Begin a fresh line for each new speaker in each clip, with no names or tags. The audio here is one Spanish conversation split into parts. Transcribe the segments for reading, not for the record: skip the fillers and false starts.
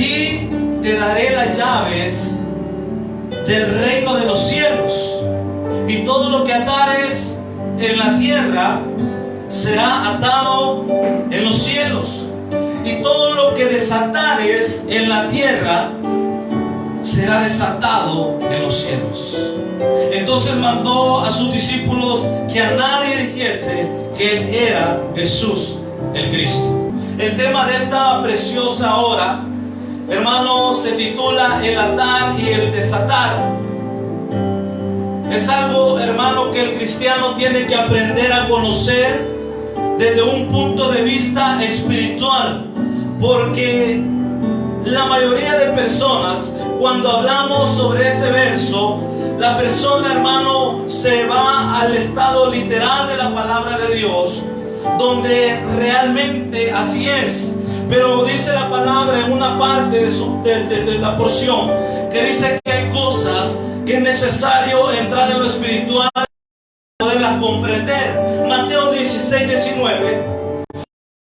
ti te daré las llaves del reino de los cielos, y todo lo que atares en la tierra será atado en los cielos, y todo lo que desatares en la tierra será desatado en los cielos. Entonces mandó a sus discípulos que a nadie dijese que él era Jesús el Cristo. El tema de esta preciosa hora, hermano, se titula el atar y el desatar. Es algo, hermano, que el cristiano tiene que aprender a conocer desde un punto de vista espiritual, porque la mayoría de personas, cuando hablamos sobre este verso, la persona, hermano, se va al estado literal de la palabra de Dios, donde realmente así es. Pero dice la palabra en una parte de la porción, que dice que hay cosas que es necesario entrar en lo espiritual para poderlas comprender. Mateo 16:19,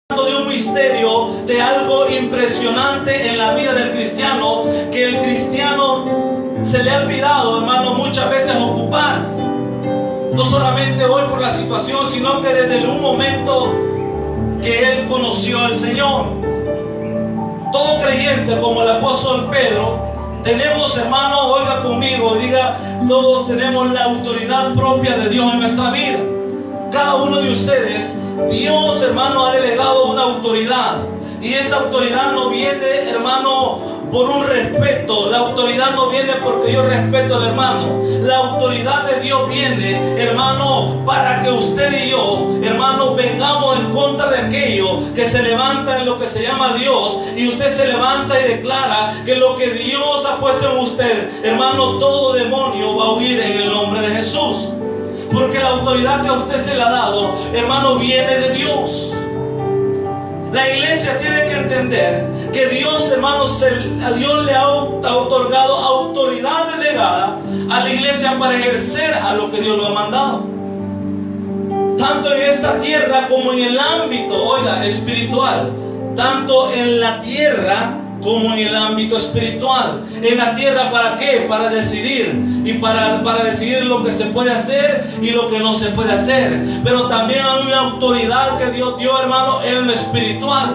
de un misterio, de algo impresionante en la vida del cristiano, que el cristiano se le ha olvidado, hermano, muchas veces ocupar. No solamente hoy por la situación, sino que desde un momento que él conoció al Señor. Todo creyente, como el apóstol Pedro, tenemos, hermano, oiga conmigo, diga, todos tenemos la autoridad propia de Dios en nuestra vida. Cada uno de ustedes, Dios, hermano, ha delegado una autoridad, y esa autoridad no viene, hermano, por un respeto. La autoridad no viene porque yo respeto al hermano. La autoridad de Dios viene, hermano, para que usted y yo, hermano, vengamos en contra de aquello que se levanta en lo que se llama Dios, y usted se levanta y declara que lo que Dios ha puesto en usted, hermano, todo demonio va a huir en el nombre de Jesús. Porque la autoridad que a usted se le ha dado, hermano, viene de Dios. La iglesia tiene que entender que Dios, hermanos, a Dios le ha otorgado autoridad delegada a la iglesia para ejercer a lo que Dios lo ha mandado. Tanto en esta tierra como en el ámbito, oiga, espiritual. Tanto en la tierra como en el ámbito espiritual. En la tierra, ¿para qué? Para decidir, y para decidir lo que se puede hacer y lo que no se puede hacer. Pero también hay una autoridad que Dios dio, hermano, en lo espiritual.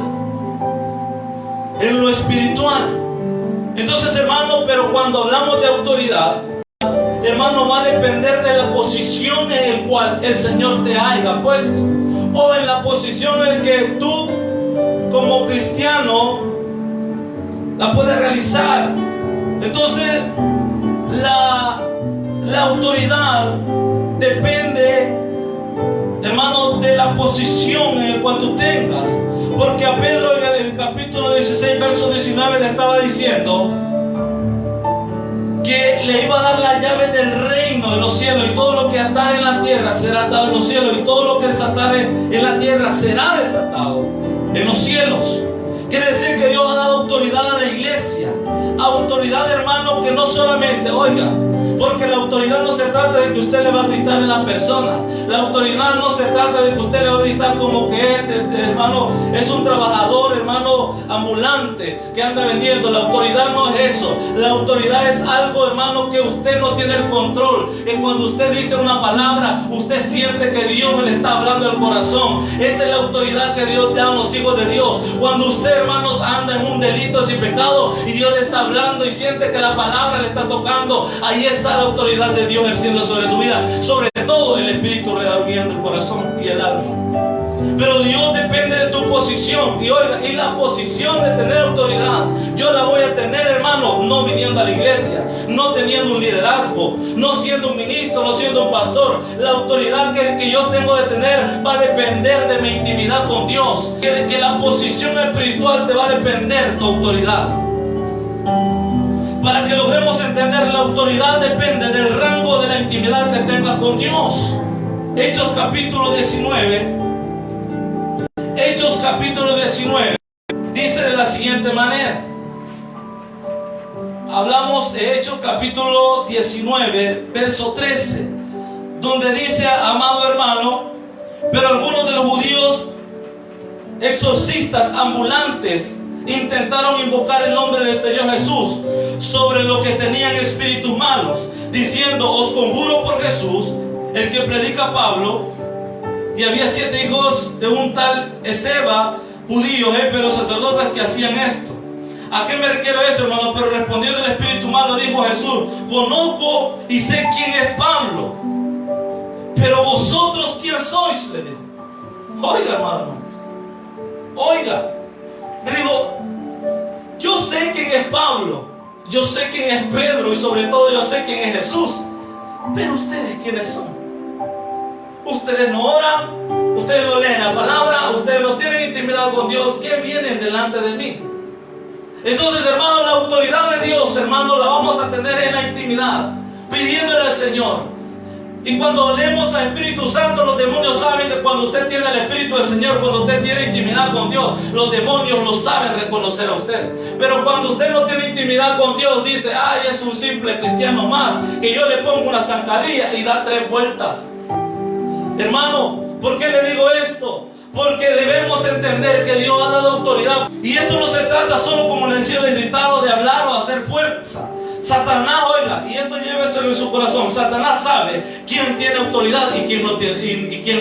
En lo espiritual. Entonces, hermano, pero cuando hablamos de autoridad, hermano, va a depender de la posición en la cual el Señor te haya puesto, o en la posición en que tú, como cristiano, la puede realizar. Entonces la autoridad depende, hermano, de la posición en la cual tú tengas. Porque a Pedro en el capítulo 16 verso 19 le estaba diciendo que le iba a dar la llave del reino de los cielos, y todo lo que atare en la tierra será atado en los cielos, y todo lo que desatare en la tierra será desatado en los cielos. Quiere decir que Dios ha dado autoridad a la iglesia. Autoridad, hermano, que no solamente, oiga, porque la autoridad no se trata de que usted le va a gritar a las personas. La autoridad no se trata de que usted le va a gritar como que hermano, es un trabajador, hermano, ambulante que anda vendiendo. La autoridad no es eso. La autoridad es algo, hermano, que usted no tiene el control. Es cuando usted dice una palabra, usted siente que Dios le está hablando al corazón. Esa es la autoridad que Dios da a los hijos de Dios. Cuando usted, hermanos, anda en un delito y pecado, y Dios le está hablando y siente que la palabra le está tocando, ahí está la autoridad de Dios ejerciendo sobre su vida, sobre todo el espíritu redarguyendo el corazón y el alma. Pero Dios depende de tu posición. Y oiga, y la posición de tener autoridad, yo la voy a tener, hermano, no viniendo a la iglesia, no teniendo un liderazgo, no siendo un ministro, no siendo un pastor. La autoridad que yo tengo de tener va a depender de mi intimidad con Dios. Que la posición espiritual te va a depender tu autoridad. Para que logremos entender, la autoridad depende del rango de la intimidad que tengas con Dios. Hechos capítulo 19. Hechos capítulo 19 dice de la siguiente manera. Hablamos de Hechos capítulo 19 verso 13, donde dice, amado hermano, pero algunos de los judíos exorcistas ambulantes intentaron invocar el nombre del Señor Jesús sobre los que tenían espíritus malos, diciendo: os conjuro por Jesús, el que predica Pablo. Y había 7 hijos de un tal Esceva, judíos, pero sacerdotes, que hacían esto. ¿A qué me refiero esto, hermano? Pero respondiendo el espíritu malo, dijo a Jesús: conozco y sé quién es Pablo, pero vosotros quién sois, le dijo. Oiga, hermano, oiga, le dijo: yo sé quién es Pablo, yo sé quién es Pedro, y sobre todo yo sé quién es Jesús, pero ustedes quiénes son. Ustedes no oran, ustedes no leen la palabra, ustedes no tienen intimidad con Dios. ¿Qué vienen delante de mí? Entonces, hermano, la autoridad de Dios, hermano, la vamos a tener en la intimidad, pidiéndole al Señor. Y cuando leemos al Espíritu Santo, los demonios saben que cuando usted tiene el Espíritu del Señor, cuando usted tiene intimidad con Dios, los demonios lo saben reconocer a usted. Pero cuando usted no tiene intimidad con Dios, dice: ay, es un simple cristiano más, que yo le pongo una zancadilla y da 3 vueltas. Hermano, ¿por qué le digo esto? Porque debemos entender que Dios ha dado autoridad. Y esto no se trata solo, como le decía, de gritar o de hablar o hacer fuerza. Satanás, oiga, y esto lléveselo en su corazón, Satanás sabe quién tiene autoridad y quién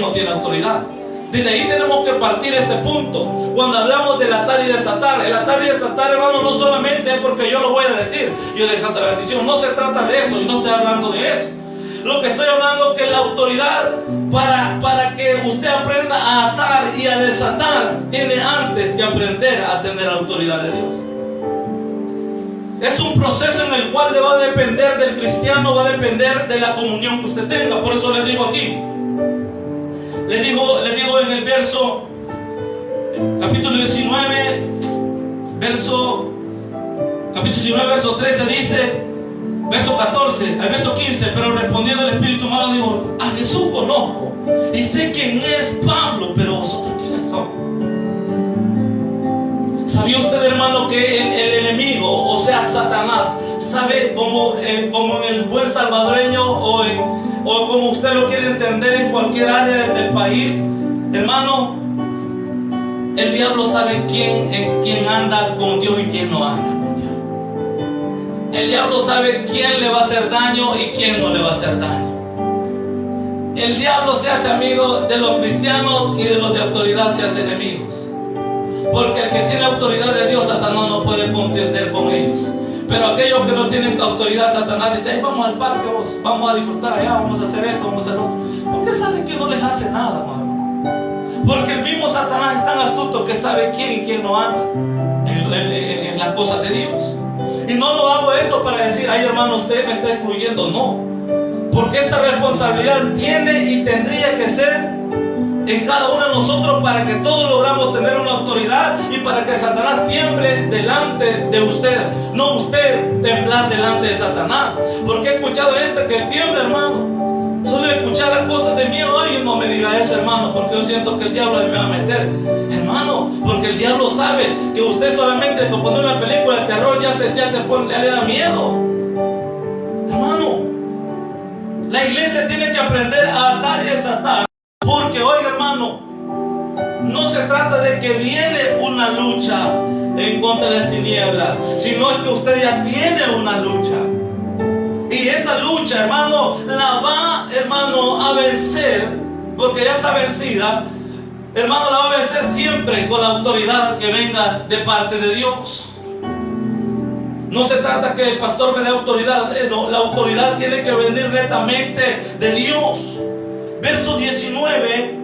no tiene autoridad. Desde ahí tenemos que partir este punto. Cuando hablamos del atar y desatar, el atar y desatar, hermano, no solamente es porque yo lo voy a decir, yo desato la bendición. No se trata de eso, y no estoy hablando de eso. Lo que estoy hablando es que la autoridad para que usted aprenda a atar y a desatar, tiene antes que aprender a tener la autoridad de Dios. Es un proceso en el cual le va a depender del cristiano, va a depender de la comunión que usted tenga. Por eso le digo aquí, le digo en el verso, capítulo 19, verso 13 dice, verso 14, al verso 15: pero respondiendo el espíritu malo, dijo: a Jesús conozco y sé quién es Pablo, pero vosotros quiénes son. ¿Sabía usted, hermano, que el enemigo, o sea Satanás, sabe como en el buen salvadoreño o como usted lo quiere entender en cualquier área del país, hermano, el diablo sabe quién anda con Dios y quién no anda con Dios? El diablo sabe quién le va a hacer daño y quién no le va a hacer daño. El diablo se hace amigo de los cristianos y de los de autoridad se hace enemigos. Porque el que tiene autoridad de Dios, Satanás no puede contender con ellos. Pero aquellos que no tienen autoridad, Satanás dice: vamos al parque, vamos a disfrutar allá, vamos a hacer esto, vamos a hacer otro. Porque sabe que no les hace nada, hermano. Porque el mismo Satanás es tan astuto que sabe quién y quién no anda en las cosas de Dios. Y no lo hago esto para decir: ay, hermano, usted me está excluyendo. No, porque esta responsabilidad tiene y tendría que ser en cada uno de nosotros, para que todos logramos tener una autoridad y para que Satanás tiemble delante de usted, no usted temblar delante de Satanás. Porque he escuchado gente que tiembla, hermano. Solo escuchar las cosas de miedo: ay, no me diga eso, hermano, porque yo siento que el diablo me va a meter. Hermano, porque el diablo sabe que usted solamente por poner una película de terror ya le da miedo. Hermano, la iglesia tiene que aprender a atar y desatar. Porque, oiga, hermano, no se trata de que viene una lucha en contra de las tinieblas, sino es que usted ya tiene una lucha. Y esa lucha, hermano, la va, hermano, a vencer, porque ya está vencida. Hermano, la va a vencer siempre con la autoridad que venga de parte de Dios. No se trata que el pastor me dé autoridad, no, la autoridad tiene que venir netamente de Dios. Verso 19,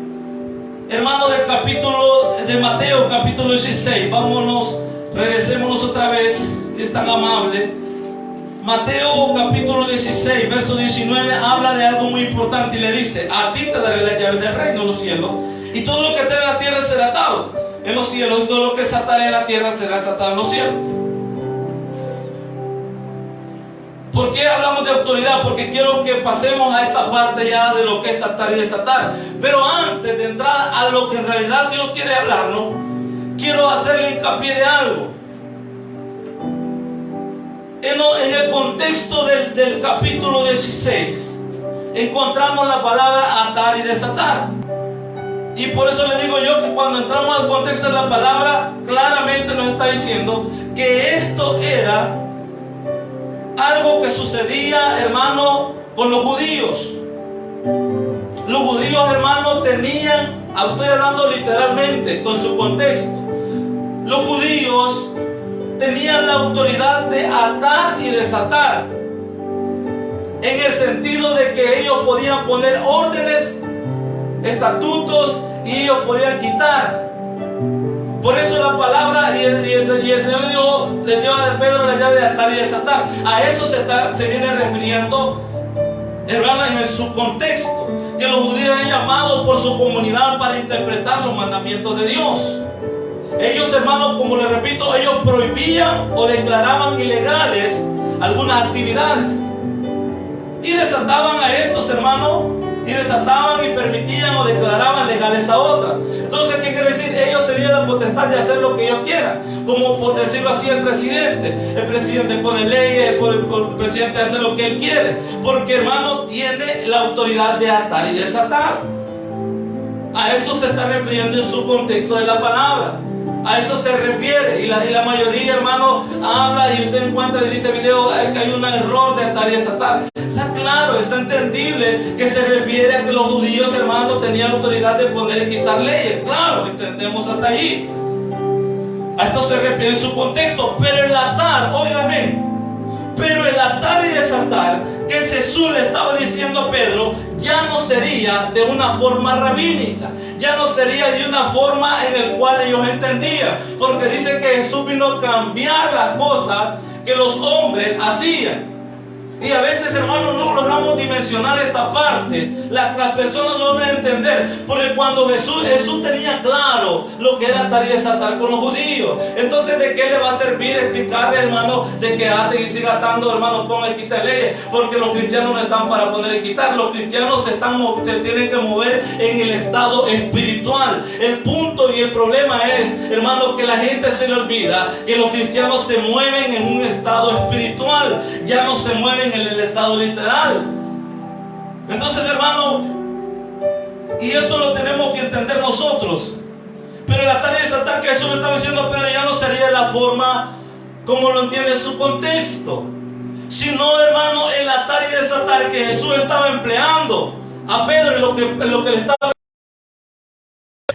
hermano, del capítulo de Mateo, capítulo 16. Regresémonos otra vez, si es tan amable. Mateo, capítulo 16, verso 19, habla de algo muy importante y le dice: a ti te daré las llaves del reino de los cielos, y todo lo que esté en la tierra será atado en los cielos, y todo lo que se atare en la tierra será desatado en los cielos. ¿Por qué hablamos de autoridad? Porque quiero que pasemos a esta parte ya de lo que es atar y desatar. Pero antes de entrar a lo que en realidad Dios quiere hablarnos, quiero hacerle hincapié de algo. En el contexto del capítulo 16 encontramos la palabra atar y desatar. Y por eso le digo yo que cuando entramos al contexto de la palabra, claramente nos está diciendo que esto era algo que sucedía, hermano, con los judíos. Los judíos, hermano, tenían, estoy hablando literalmente, con su contexto. Los judíos tenían la autoridad de atar y desatar, en el sentido de que ellos podían poner órdenes, estatutos, y ellos podían quitar. Por eso la palabra, y el Señor le dio a Pedro la llave de atar y desatar. A eso se viene refiriendo, hermano, en su contexto, que los judíos eran llamados por su comunidad para interpretar los mandamientos de Dios. Ellos, hermanos, como les repito, ellos prohibían o declaraban ilegales algunas actividades y desataban a estos, hermanos, y desataban y permitían o declaraban legales a otras. Entonces, ¿qué quiere decir? Ellos tenían la potestad de hacer lo que ellos quieran, como por decirlo así el presidente. El presidente pone leyes, el presidente hace lo que él quiere, porque, hermano, tiene la autoridad de atar y desatar. A eso se está refiriendo en su contexto de la palabra. A eso se refiere. Y la mayoría, hermano, habla y usted encuentra y dice video que hay un error de atar y desatar. Está claro, está entendible que se refiere a que los judíos, hermanos, tenían autoridad de poner y quitar leyes. Claro, entendemos hasta ahí. A esto se refiere en su contexto. Pero el atar, óigame, pero el atar y desatar que Jesús le estaba diciendo a Pedro, ya no sería de una forma rabínica, ya no sería de una forma en la cual ellos entendían, porque dice que Jesús vino a cambiar las cosas que los hombres hacían. Y a veces, hermanos, no logramos dimensionar esta parte. Las personas no logran entender. Porque cuando Jesús tenía claro lo que era atar y desatar con los judíos. Entonces, ¿de qué le va a servir explicarle, hermano, de que ate y siga atando, hermano, ponga y quita leyes? Porque los cristianos no están para poner y quitar. Los cristianos se tienen que mover en el estado espiritual. El punto y el problema es, hermano, que la gente se le olvida que los cristianos se mueven en un estado espiritual. Ya no se mueven en el estado literal. Entonces, hermano, y eso lo tenemos que entender nosotros. Pero el atar y desatar que Jesús le estaba diciendo, pero ya no sería de la forma como lo entiende su contexto, sino, hermano, el atar y desatar que Jesús estaba empleando a Pedro, y lo que le estaba,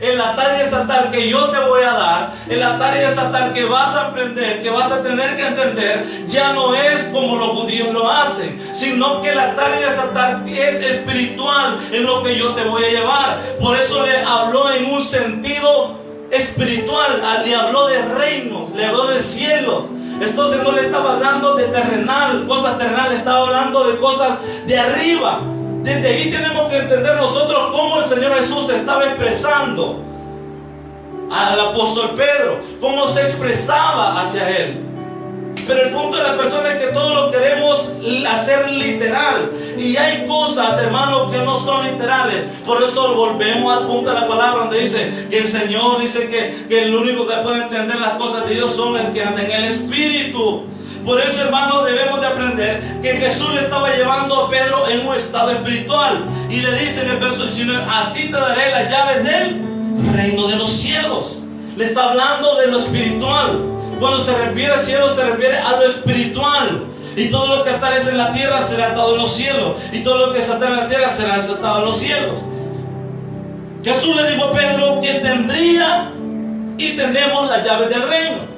el atar y desatar que yo te voy a dar, el atar y desatar que vas a aprender, que vas a tener que entender, ya no es como los judíos lo hacen, sino que el atar y desatar es espiritual en lo que yo te voy a llevar. Por eso le habló en un sentido espiritual, le habló de reinos, le habló de cielos. Entonces no le estaba hablando de terrenal, cosas terrenales, estaba hablando de cosas de arriba. Desde ahí tenemos que entender nosotros cómo el Señor Jesús se estaba expresando al apóstol Pedro, cómo se expresaba hacia él. Pero el punto de la persona es que todos lo queremos hacer literal, y hay cosas, hermanos, que no son literales. Por eso volvemos al punto de la palabra, donde dice que el Señor dice que el único que puede entender las cosas de Dios son el que anda en el Espíritu. Por eso, hermanos, debemos de aprender que Jesús le estaba llevando a Pedro en un estado espiritual. Y le dice en el verso 19, a ti te daré las llaves del reino de los cielos. Le está hablando de lo espiritual. Cuando se refiere a cielo, se refiere a lo espiritual. Y todo lo que atares en la tierra será atado en los cielos, y todo lo que se ata en la tierra será desatado en los cielos. Jesús le dijo a Pedro que tendría y tenemos las llaves del reino.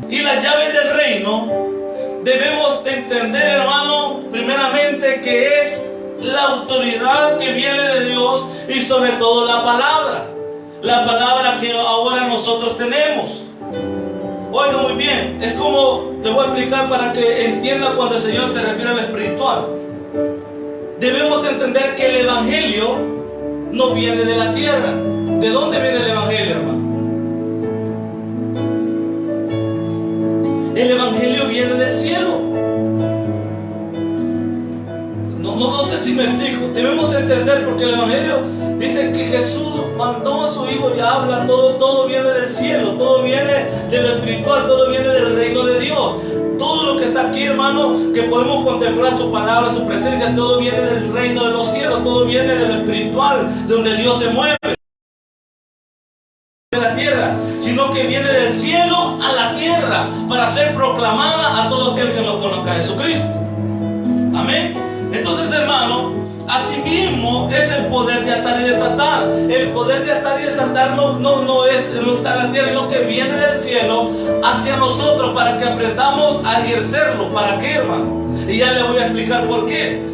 Y las llaves del reino debemos de entender, hermano, primeramente que es la autoridad que viene de Dios, y sobre todo la palabra que ahora nosotros tenemos. Oiga muy bien, es como, le voy a explicar para que entienda cuando el Señor se refiere al espiritual. Debemos entender que el Evangelio no viene de la tierra. ¿De dónde viene el Evangelio, hermano? El Evangelio viene del cielo. No sé si me explico. Debemos entender, porque el Evangelio dice que Jesús mandó a su Hijo y habla, todo viene del cielo, todo viene de lo espiritual, todo viene del reino de Dios. Todo lo que está aquí, hermano, que podemos contemplar su palabra, su presencia. Todo viene del reino de los cielos, todo viene de lo espiritual, de donde Dios se mueve. De la tierra, sino que viene del cielo a la tierra para ser proclamada a todo aquel que no conozca a Jesucristo. Amén. Entonces, hermano, asimismo es el poder de atar y desatar. El poder de atar y desatar no está en la tierra, sino que viene del cielo hacia nosotros para que aprendamos a ejercerlo. ¿Para qué, hermano? Y ya le voy a explicar por qué.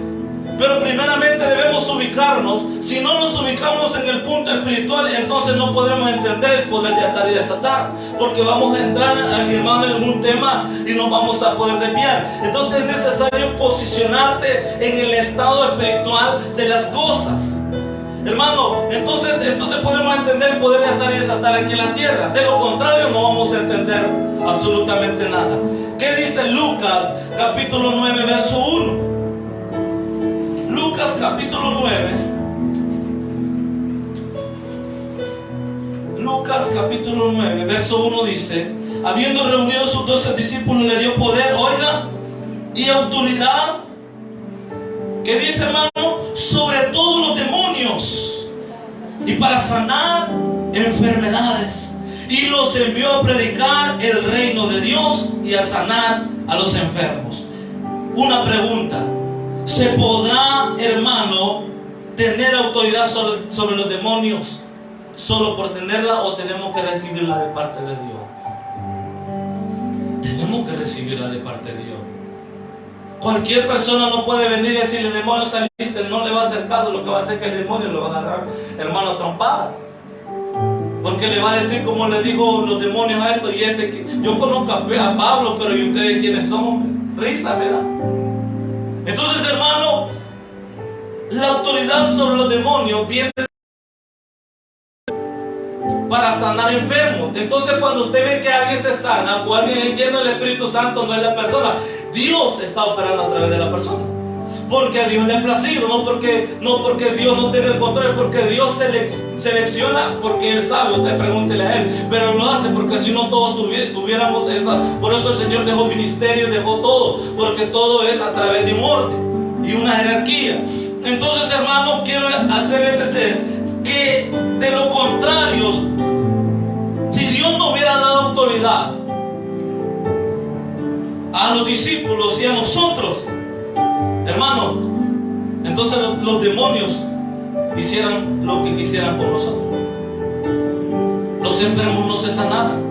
Pero primeramente debemos ubicarnos. Si no nos ubicamos en el punto espiritual, entonces no podremos entender el poder de atar y desatar, porque vamos a entrar, hermano, en un tema y nos vamos a poder desviar. Entonces es necesario posicionarte en el estado espiritual de las cosas, hermano. Entonces podemos entender el poder de atar y desatar aquí en la tierra. De lo contrario no vamos a entender absolutamente nada. ¿Qué dice Lucas capítulo 9 verso 1? Lucas capítulo 9. Lucas capítulo 9 verso 1 dice: habiendo reunido sus 12 discípulos, le dio poder, oiga, y autoridad. ¿Qué dice, hermano? Sobre todos los demonios, y para sanar enfermedades, y los envió a predicar el reino de Dios y a sanar a los enfermos. Una pregunta: ¿se podrá, hermano, tener autoridad sobre los demonios solo por tenerla, o tenemos que recibirla de parte de Dios? Tenemos que recibirla de parte de Dios. Cualquier persona no puede venir y decirle: demonio, saliste. No le va a hacer caso. Lo que va a hacer es que el demonio lo va a agarrar, hermano, a trompadas, porque le va a decir como le dijo los demonios a esto y este. Yo conozco a Pablo, pero ¿y ustedes quiénes son? Risa, ¿verdad? Entonces, hermano, la autoridad sobre los demonios viene para sanar enfermos. Entonces, cuando usted ve que alguien se sana o alguien es lleno del Espíritu Santo, no es la persona. Dios está operando a través de la persona, porque a Dios le ha placido, no porque Dios no tiene el control, porque Dios selecciona, porque Él sabe. Usted pregúntele a Él, pero lo hace porque si no todos tuviéramos esa. Por eso el Señor dejó ministerio, dejó todo, porque todo es a través de un orden y una jerarquía. Entonces, hermano, quiero hacerle entender que de lo contrario, si Dios no hubiera dado autoridad a los discípulos y a nosotros, hermano, entonces los demonios hicieran lo que quisieran con nosotros. Los enfermos no se sanaran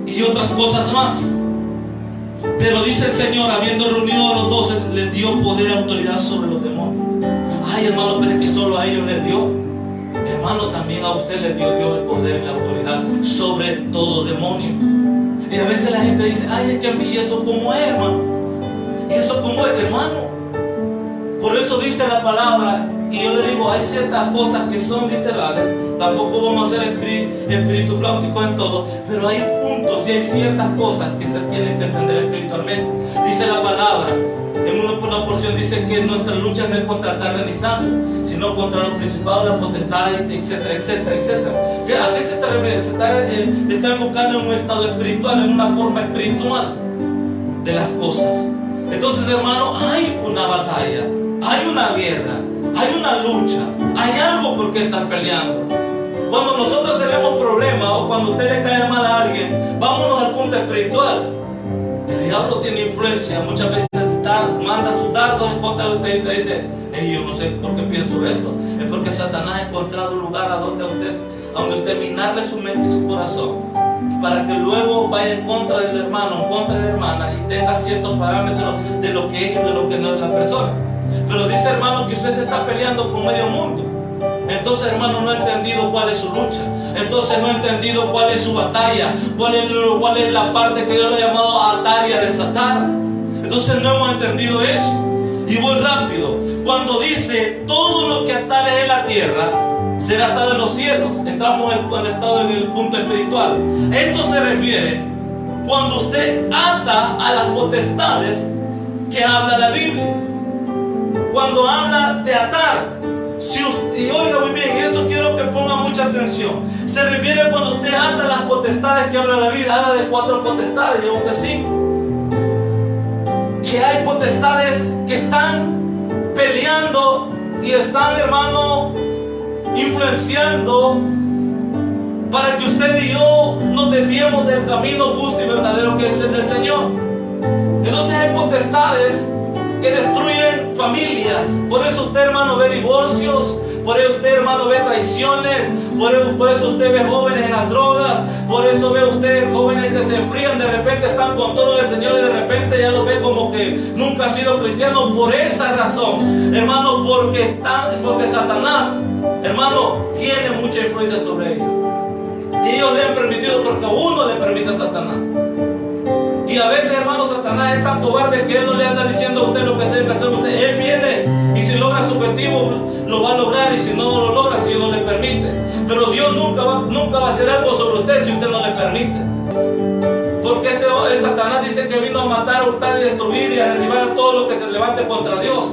y otras cosas más. Pero dice el Señor, habiendo reunido a los 12, les dio poder y autoridad sobre los demonios. Ay, hermano, pero es que solo a ellos les dio. Hermano, también a usted le dio Dios el poder y la autoridad sobre todo demonio. Y a veces la gente dice: ay, es que a mí eso como es, hermano. Y eso como es, hermano. Por eso dice la palabra, y yo le digo, hay ciertas cosas que son literales. Tampoco vamos a ser espíritu flauticos en todo, pero hay puntos y hay ciertas cosas que se tienen que entender espiritualmente. Dice la palabra, en una porción dice que nuestra lucha no es contra carne ni sangre, sino contra los principados, las potestades, etcétera, etcétera, etcétera. ¿A qué se está refiriendo? Se está enfocando en un estado espiritual, en una forma espiritual de las cosas. Entonces, hermano, hay una batalla, hay una guerra, hay una lucha, hay algo por qué estar peleando. Cuando nosotros tenemos problemas o cuando usted le cae mal a alguien, vámonos al punto espiritual. El diablo tiene influencia, muchas veces manda sus dardos en contra de usted y usted dice: hey, yo no sé por qué pienso esto. Es porque Satanás ha encontrado un lugar a donde usted minarle su mente y su corazón, para que luego vaya en contra del hermano, en contra de la hermana, y tenga ciertos parámetros de lo que es y de lo que no es la persona. Pero dice, hermano, que usted se está peleando con medio mundo. Entonces, hermano, no ha entendido cuál es su lucha. Entonces no ha entendido cuál es su batalla, cuál es la parte que Dios le ha llamado a atar y a desatar. Entonces no hemos entendido eso. Y voy rápido. Cuando dice todo lo que atare en la tierra será atado en los cielos, entramos en el punto espiritual. Esto se refiere cuando usted ata a las potestades que habla la Biblia. Cuando habla de atar, y oiga muy bien, esto quiero que ponga mucha atención. Se refiere cuando usted ata las potestades que habla la Biblia. Habla de 4 potestades y aún de 5. que hay potestades que están peleando y están, hermano, influenciando para que usted y yo nos desviemos del camino justo y verdadero que es el del Señor. Entonces hay potestades que destruyen familias. Por eso usted, hermano, ve divorcios. Por eso usted, hermano, ve traiciones. Por eso usted ve jóvenes en las drogas. Por eso ve usted jóvenes que se enfrían. De repente están con todo el Señor y de repente ya lo ve como que nunca han sido cristianos. Por esa razón, hermano, porque Satanás, hermano, tiene mucha influencia sobre ellos. Y ellos le han permitido, porque a uno le permite a Satanás. Y a veces, hermano, Satanás es tan cobarde que él no le anda diciendo a usted lo que tiene que hacer usted. Él viene y si logra su objetivo lo va a lograr, y si no, no lo logra, si Dios no le permite. Pero Dios nunca va a hacer algo sobre usted si usted no le permite. Porque Satanás dice que vino a matar, a hurtar y destruir y a derribar a todo lo que se levante contra Dios.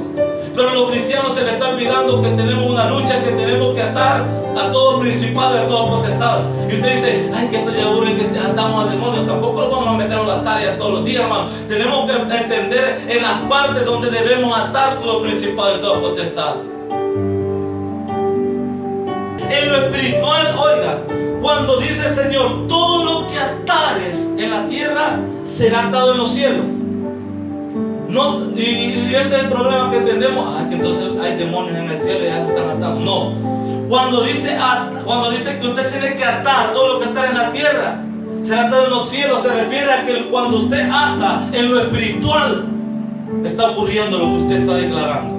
Pero a los cristianos se les está olvidando que tenemos una lucha, que tenemos que atar a todo principado y a todo potestad. Y usted dice, ay, que esto ya aburre, que atamos al demonio. Tampoco lo vamos a meter a la tarea todos los días, hermano. Tenemos que entender en las partes donde debemos atar todo principado y toda potestad. En lo espiritual, oiga, cuando dice el Señor, todo lo que atares en la tierra será atado en los cielos. No, y ese es el problema que entendemos. Que entonces hay demonios en el cielo y ya se están atando. No. Cuando dice que usted tiene que atar todo lo que está en la tierra, será atado en los cielos, se refiere a que cuando usted ata en lo espiritual, está ocurriendo lo que usted está declarando.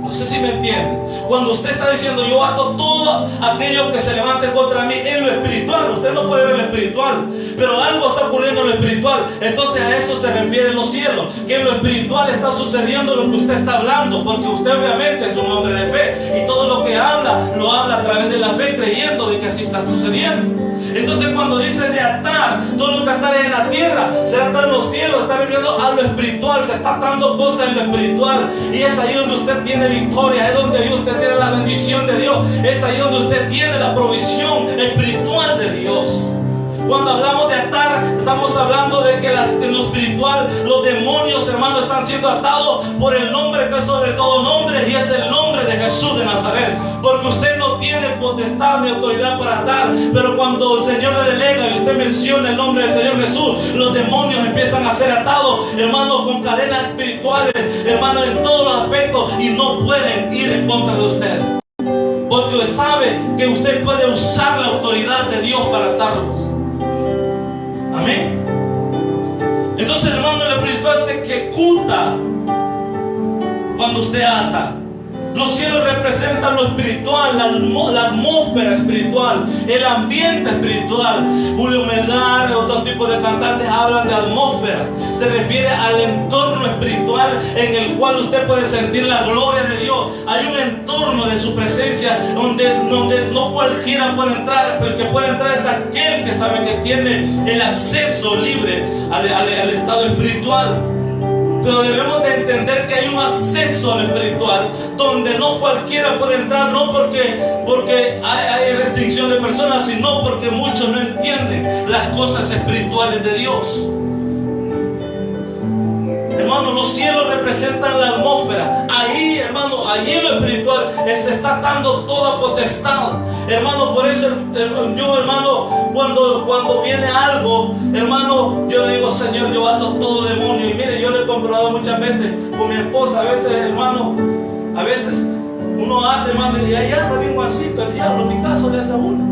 No sé si me entiende. Cuando usted está diciendo, yo ato todo aquello que se levante contra mí en lo espiritual, usted no puede ver lo espiritual, pero algo está ocurriendo en lo espiritual. Entonces a eso se refiere en los cielos, que en lo espiritual está sucediendo lo que usted está hablando, porque usted obviamente es un hombre de fe y todo lo que habla, lo habla a través de la fe, creyendo de que así está sucediendo. Entonces cuando dice de atar, todo lo que atar en la tierra será atar en los cielos, está refiriendo a lo espiritual, se está atando cosas en lo espiritual, y es ahí donde usted tiene victoria, es donde usted tiene la bendición de Dios, es ahí donde usted tiene la provisión espiritual de Dios. Cuando hablamos de atar, estamos hablando de que en lo espiritual los demonios, hermanos, están siendo atados por el nombre que es sobre todo nombre, y es el nombre de Jesús de Nazaret. Porque usted no tiene potestad ni autoridad para atar, pero cuando el Señor le delega y usted menciona el nombre del Señor Jesús, los demonios empiezan a ser atados, hermanos, con cadenas espirituales, hermanos, en todos los aspectos, y no pueden ir en contra de usted. Porque sabe que usted puede usar la autoridad de Dios para atarlos. Amén. Entonces, hermano, el espiritual se ejecuta cuando usted ata. Los cielos representan lo espiritual, la atmósfera espiritual, el ambiente espiritual. Julio Melgar y otros tipos de cantantes hablan de atmósferas. Se refiere al entorno espiritual en el cual usted puede sentir la gloria de Dios. Hay un entorno de su presencia donde no cualquiera puede entrar. El que puede entrar es aquel que sabe que tiene el acceso libre al estado espiritual. Pero debemos de entender que hay un acceso al espiritual donde no cualquiera puede entrar, no porque hay restricción de personas, sino porque muchos no entienden las cosas espirituales de Dios. Hermano, los cielos representan la atmósfera. Ahí, hermano, ahí en lo espiritual se está dando toda potestad. Hermano, por eso yo, hermano, cuando viene algo, hermano, yo le digo, Señor, yo ato todo demonio. Y mire, yo lo he comprobado muchas veces con mi esposa. A veces, hermano, a veces uno ata, hermano, y ahí anda bien guasito el diablo. En mi caso le hace una,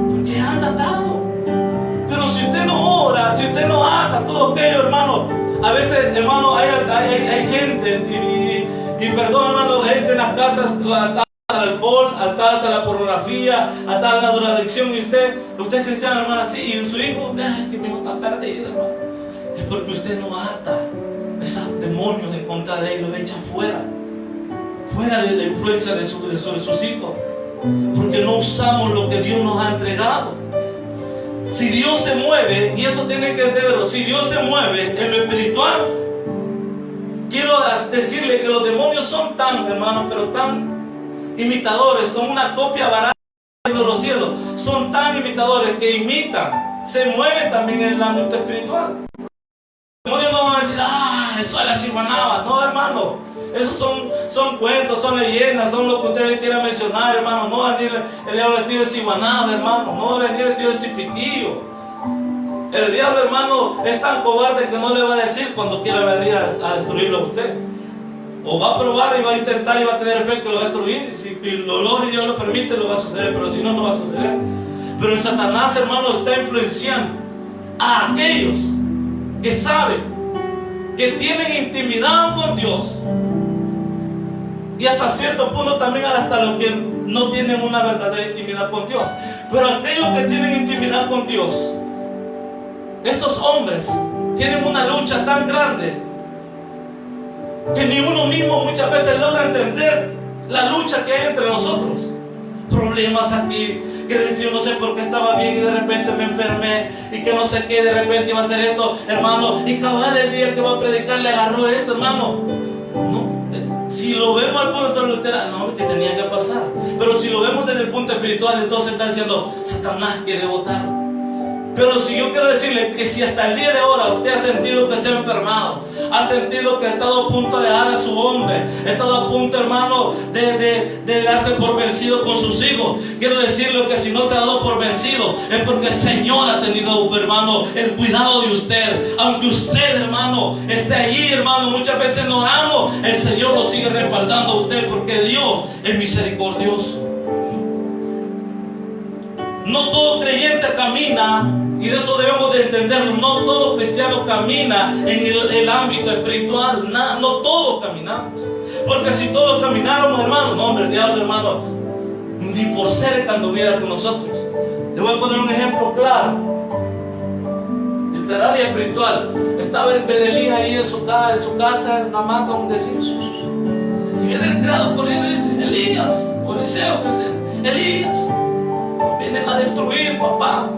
porque anda atado. Pero si usted no ora, si usted no ata todo aquello, hermano, a veces, hermano, hay gente, y perdón, hermano, gente en las casas atadas al alcohol, atadas a la pornografía, atadas a la drogadicción, y usted es cristiano, hermano, así, y su hijo, ay, que mi hijo está perdido, hermano. Es porque usted no ata esos demonios en contra de él, los echa fuera de la influencia sobre sus hijos, porque no usamos lo que Dios nos ha entregado. Si Dios se mueve, y eso tienen que entenderlo, si Dios se mueve en lo espiritual, quiero decirle que los demonios son tan, hermanos, pero tan imitadores, son una copia barata de los cielos, son tan imitadores que imitan, se mueven también en el ámbito espiritual. Los demonios no van a decir, eso es la ciguanaba. No, hermano, esos son cuentos, son leyendas, son lo que ustedes quieran mencionar, hermano. No va a venir el diablo vestido de ciguanaba, hermano. No va a venir vestido de cipitillo. El diablo, hermano, es tan cobarde que no le va a decir cuando quiera venir a destruirlo a usted. O va a probar y va a intentar y va a tener efecto y lo va a destruir. Si lo logra y Dios lo permite, lo va a suceder. Pero si no, no va a suceder. Pero el Satanás, hermano, está influenciando a aquellos que saben, que tienen intimidad con Dios. Y hasta cierto punto también hasta los que no tienen una verdadera intimidad con Dios. Pero aquellos que tienen intimidad con Dios, estos hombres tienen una lucha tan grande que ni uno mismo muchas veces logra entender la lucha que hay entre nosotros. Problemas aquí, que decir, yo no sé por qué estaba bien y de repente me enfermé, y que no sé qué, de repente iba a hacer esto, hermano, y cabal el día que va a predicar le agarró esto, hermano. No, si lo vemos al punto literal, no, que tenía que pasar. Pero si lo vemos desde el punto espiritual, entonces está diciendo, Satanás quiere votar. Pero si yo quiero decirle que si hasta el día de ahora usted ha sentido que se ha enfermado, ha sentido que ha estado a punto de dejar a su hombre, ha estado a punto, hermano, de darse por vencido con sus hijos, quiero decirle que si no se ha dado por vencido es porque el Señor ha tenido, hermano, el cuidado de usted. Aunque usted, hermano, esté allí, hermano, muchas veces no oramos, el Señor lo sigue respaldando a usted porque Dios es misericordioso. No todo creyente camina, y de eso debemos de entenderlo, no todo cristiano camina en el ámbito espiritual, no todos caminamos. Porque si todos camináramos, hermano, no, hombre, el diablo, hermano, ni por cerca anduviera con nosotros. Le voy a poner un ejemplo claro. Literal y espiritual. Estaba el Bedelí ahí en su casa, nada más con decir. Y viene el criado corriendo y dice, Elías, o Eliseo, ¿qué es? Elías, vienen a destruir, papá.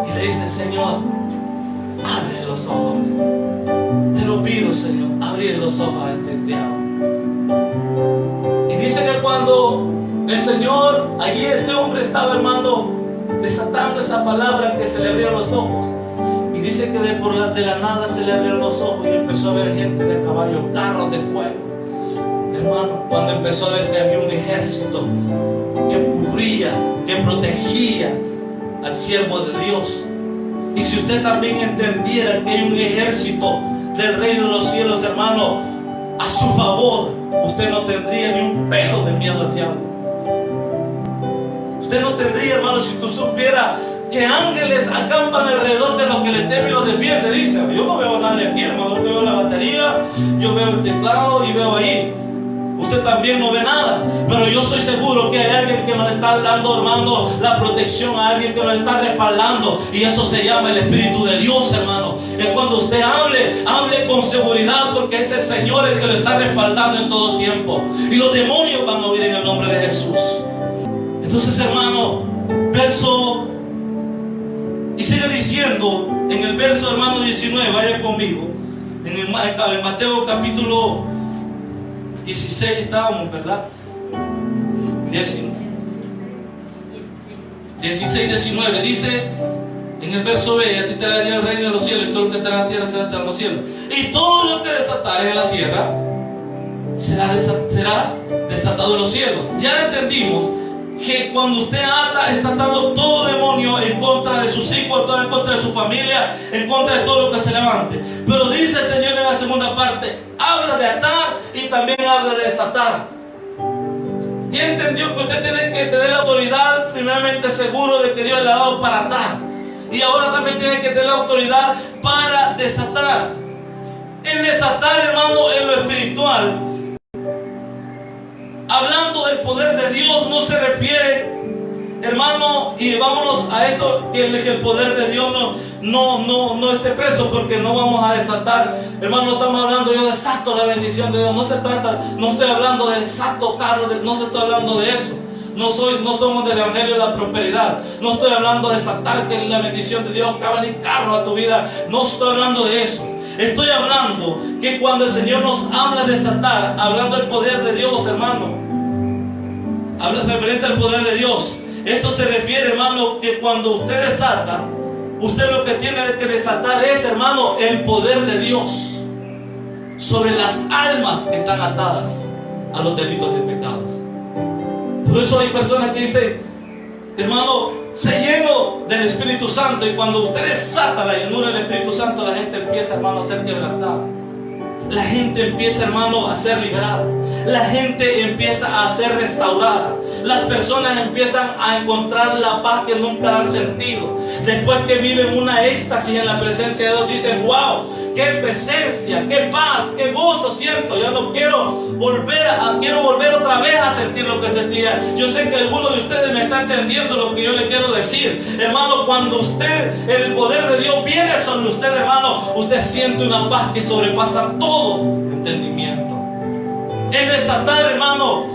Y le dice, Señor, abre los ojos. Te lo pido, Señor, abre los ojos a este criado. Y dice que cuando el Señor, allí este hombre estaba, hermano, desatando esa palabra, que se le abrieron los ojos. Y dice que de la nada se le abrieron los ojos y empezó a ver gente de caballo, carros de fuego. Hermano, cuando empezó a ver que había un ejército que cubría, que protegía al siervo de Dios. Y si usted también entendiera que hay un ejército del reino de los cielos, hermano, a su favor, usted no tendría ni un pelo de miedo al diablo. Usted no tendría, hermano, si tú supieras que ángeles acampan alrededor de los que le teme y los defiende. Dice, yo no veo a nadie aquí, hermano, yo veo la batería, yo veo el teclado y veo ahí. Usted también no ve nada, pero yo estoy seguro que hay alguien que nos está dando, hermano, la protección, a alguien que nos está respaldando, y eso se llama el Espíritu de Dios, hermano. Es cuando usted hable con seguridad, porque es el Señor el que lo está respaldando en todo tiempo, y los demonios van a oír en el nombre de Jesús. Entonces, hermano, y sigue diciendo en el verso, hermano, 19, vaya conmigo, en Mateo capítulo 16 estábamos, ¿verdad? 16, 19 dice en el verso B, a ti te daré el reino de los cielos, y todo lo que está en la tierra será en los cielos, y todo lo que desatare en la tierra será desatado en los cielos. Ya entendimos que cuando usted ata, está atando todo demonio en contra de sus hijos, en contra de su familia, en contra de todo lo que se levante. Pero dice el Señor en la segunda parte, habla de atar y también habla de desatar. ¿Ya entendió que usted tiene que tener la autoridad, primeramente seguro de que Dios le ha dado para atar? Y ahora también tiene que tener la autoridad para desatar. El desatar, hermano, en lo espiritual, hablando del poder de Dios, no se refiere, hermano, y vámonos a esto, que el poder de Dios no esté preso, porque no vamos a desatar, hermano. No estamos hablando, yo desato la bendición de Dios, no se trata, no estoy hablando de desato carro, no estoy hablando de eso. No somos del evangelio de la prosperidad. No estoy hablando de desatar que la bendición de Dios que va a venir carro a tu vida. No estoy hablando de eso. Estoy hablando que cuando el Señor nos habla de desatar, hablando del poder de Dios, hermano, habla referente al poder de Dios. Esto se refiere, hermano, que cuando usted desata, usted lo que tiene que desatar es, hermano, el poder de Dios. sobre las almas que están atadas a los delitos y pecados. Por eso hay personas que dicen, hermano, se llenó del Espíritu Santo, y cuando usted desata la llenura del Espíritu Santo, la gente empieza, hermano, a ser quebrantada. La gente empieza, hermano, a ser liberada. La gente empieza a ser restaurada. Las personas empiezan a encontrar la paz que nunca la han sentido. Después que viven una éxtasis en la presencia de Dios, dicen, wow, qué presencia, qué paz, qué gozo siento. Yo no quiero volver otra vez a sentir lo que sentía. Yo sé que alguno de ustedes me está entendiendo lo que yo le quiero decir. Hermano, cuando el poder de Dios viene sobre usted, hermano, usted siente una paz que sobrepasa todo entendimiento. El desatar, hermano,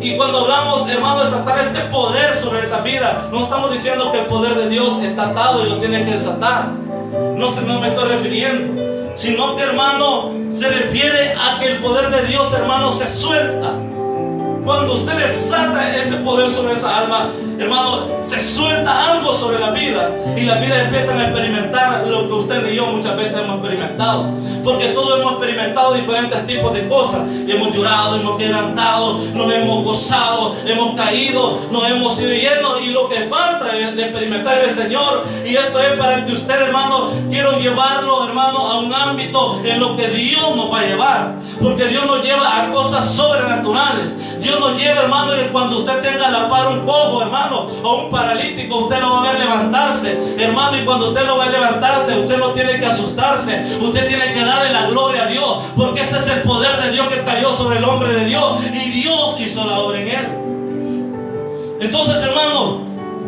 y cuando hablamos, hermano, desatar ese poder sobre esa vida, no estamos diciendo que el poder de Dios está atado y lo tiene que desatar. No me estoy refiriendo, sino que, hermano, se refiere a que el poder de Dios, hermano, se suelta. Cuando usted desata ese poder sobre esa alma, hermano, se suelta algo sobre la vida, y las vidas empiezan a experimentar lo que usted y yo muchas veces hemos experimentado, porque todos hemos experimentado diferentes tipos de cosas. Hemos llorado, hemos quebrantado, nos hemos gozado, hemos caído, nos hemos sido llenos, y lo que falta de experimentar es el Señor. Y esto es para que usted, hermano, quiero llevarlo, hermano, a un ámbito en lo que Dios nos va a llevar, porque Dios nos lleva a cosas sobrenaturales. Dios nos lleva, hermano, que cuando usted tenga a la par un cojo, hermano, o un paralítico, usted lo va a ver levantarse, hermano, y cuando usted lo ve levantarse, usted no tiene que asustarse, usted tiene que darle la gloria a Dios, porque ese es el poder de Dios que cayó sobre el hombre de Dios, y Dios hizo la obra en él. Entonces, hermano,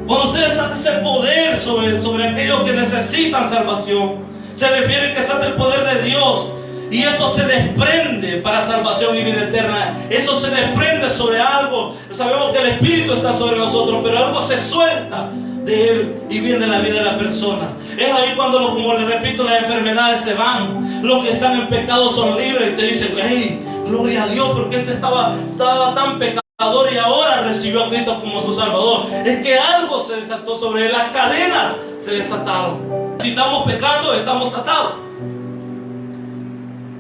cuando usted desata ese poder sobre aquellos que necesitan salvación, se refiere que desata el poder de Dios. Y esto se desprende para salvación y vida eterna. Eso se desprende sobre algo. Sabemos que el Espíritu está sobre nosotros, pero algo se suelta de Él y viene la vida de la persona. Es ahí cuando, como le repito, las enfermedades se van. Los que están en pecado son libres, y te dicen, hey, gloria a Dios, porque este estaba tan pecador y ahora recibió a Cristo como su Salvador. Es que algo se desató sobre él. Las cadenas se desataron. Si estamos pecando, estamos atados.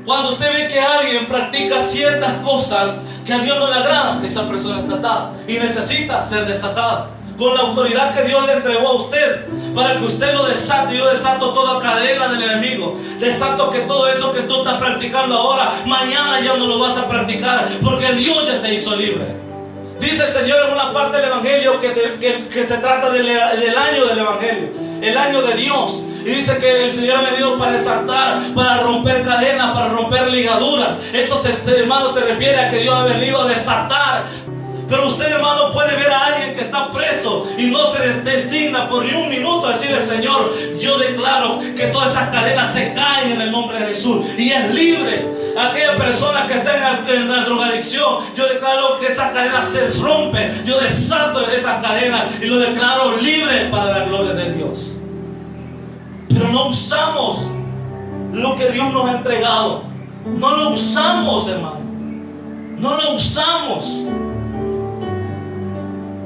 Cuando usted ve que alguien practica ciertas cosas que a Dios no le agradan, esa persona está atada y necesita ser desatada con la autoridad que Dios le entregó a usted, para que usted lo desate. Yo desato toda cadena del enemigo. Desato que todo eso que tú estás practicando ahora, mañana ya no lo vas a practicar, porque Dios ya te hizo libre. Dice el Señor en una parte del Evangelio que se trata del año del Evangelio, el año de Dios. Y dice que el Señor ha venido para desatar, para romper cadenas, para romper ligaduras. Eso, hermano, se refiere a que Dios ha venido a desatar. Pero usted, hermano, puede ver a alguien que está preso y no se designa por ni un minuto a decirle, Señor, yo declaro que todas esas cadenas se caen en el nombre de Jesús y es libre. Aquella persona que está en la drogadicción, yo declaro que esas cadenas se rompen. Yo desato esas cadenas y lo declaro libre para la gloria de Dios. Pero no usamos lo que Dios nos ha entregado. No lo usamos, hermano. No lo usamos.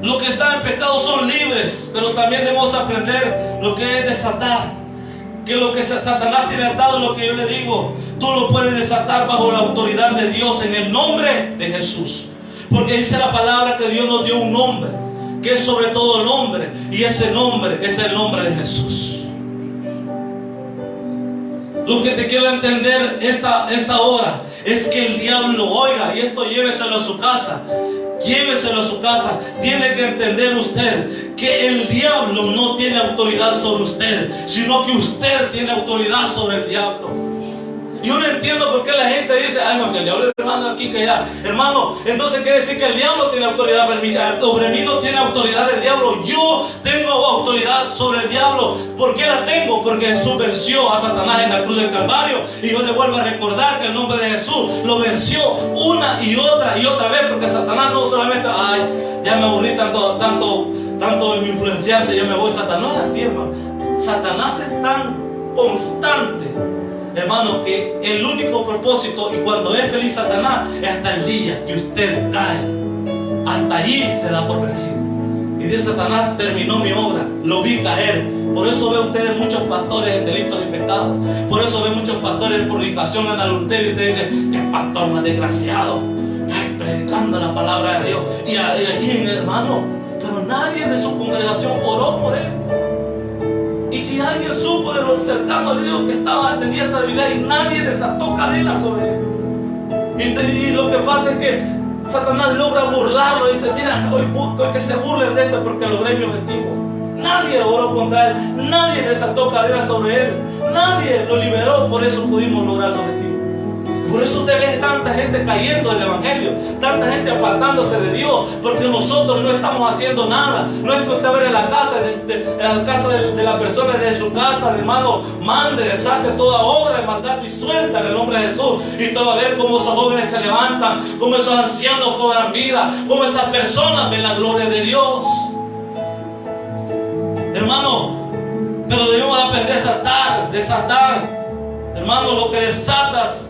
Los que están en pecado son libres, pero también debemos aprender lo que es desatar. Que lo que Satanás tiene atado, lo que yo le digo, tú lo puedes desatar bajo la autoridad de Dios en el nombre de Jesús. Porque dice la palabra que Dios nos dio un nombre, que es sobre todo nombre, y ese nombre es el nombre de Jesús. Lo que te quiero entender esta hora es que el diablo, oiga, y esto lléveselo a su casa. Lléveselo a su casa. Tiene que entender usted que el diablo no tiene autoridad sobre usted, sino que usted tiene autoridad sobre el diablo. Yo no entiendo por qué la gente dice, ay no, que el diablo le manda aquí, que allá. Hermano, entonces quiere decir que el diablo tiene autoridad sobre mí, no tiene autoridad el diablo. Yo tengo autoridad sobre el diablo. ¿Por qué la tengo? Porque Jesús venció a Satanás en la cruz del Calvario. Y yo le vuelvo a recordar que el nombre de Jesús lo venció una y otra vez. Porque Satanás no solamente, ay, ya me aburrí tanto influenciante, yo me voy. Satanás es así, hermano. Satanás es tan constante, hermano, que el único propósito, y cuando es feliz Satanás, es hasta el día que usted cae. Hasta allí se da por vencido. Y dice Satanás, terminó mi obra, lo vi caer, Por eso ve ustedes muchos pastores en delitos y pecados. Por eso ve muchos pastores en fornicación, en adulterio. Y te dicen, qué pastor más desgraciado. Ay, predicando la palabra de Dios. Y ahí, hermano, pero nadie de su congregación oró por él. Y si alguien supo de los cercanos, le dijo que tenía esa debilidad y nadie desató cadena sobre él. Y lo que pasa es que Satanás logra burlarlo y dice, mira, hoy que se burlen de esto porque logré mi objetivo. Nadie oró contra él, nadie desató cadenas sobre él, nadie lo liberó, por eso pudimos lograr el objetivo. Por eso usted ve tanta gente cayendo del evangelio, tanta gente apartándose de Dios, porque nosotros no estamos haciendo nada. No es que usted vaya a la casa, de la persona, de su casa, de hermano, mande, desate toda obra de maldad y suelta en el nombre de Jesús. Y usted va a ver cómo esos jóvenes se levantan, cómo esos ancianos cobran vida, cómo esas personas ven la gloria de Dios. Hermano, pero debemos aprender a desatar. Hermano, lo que desatas,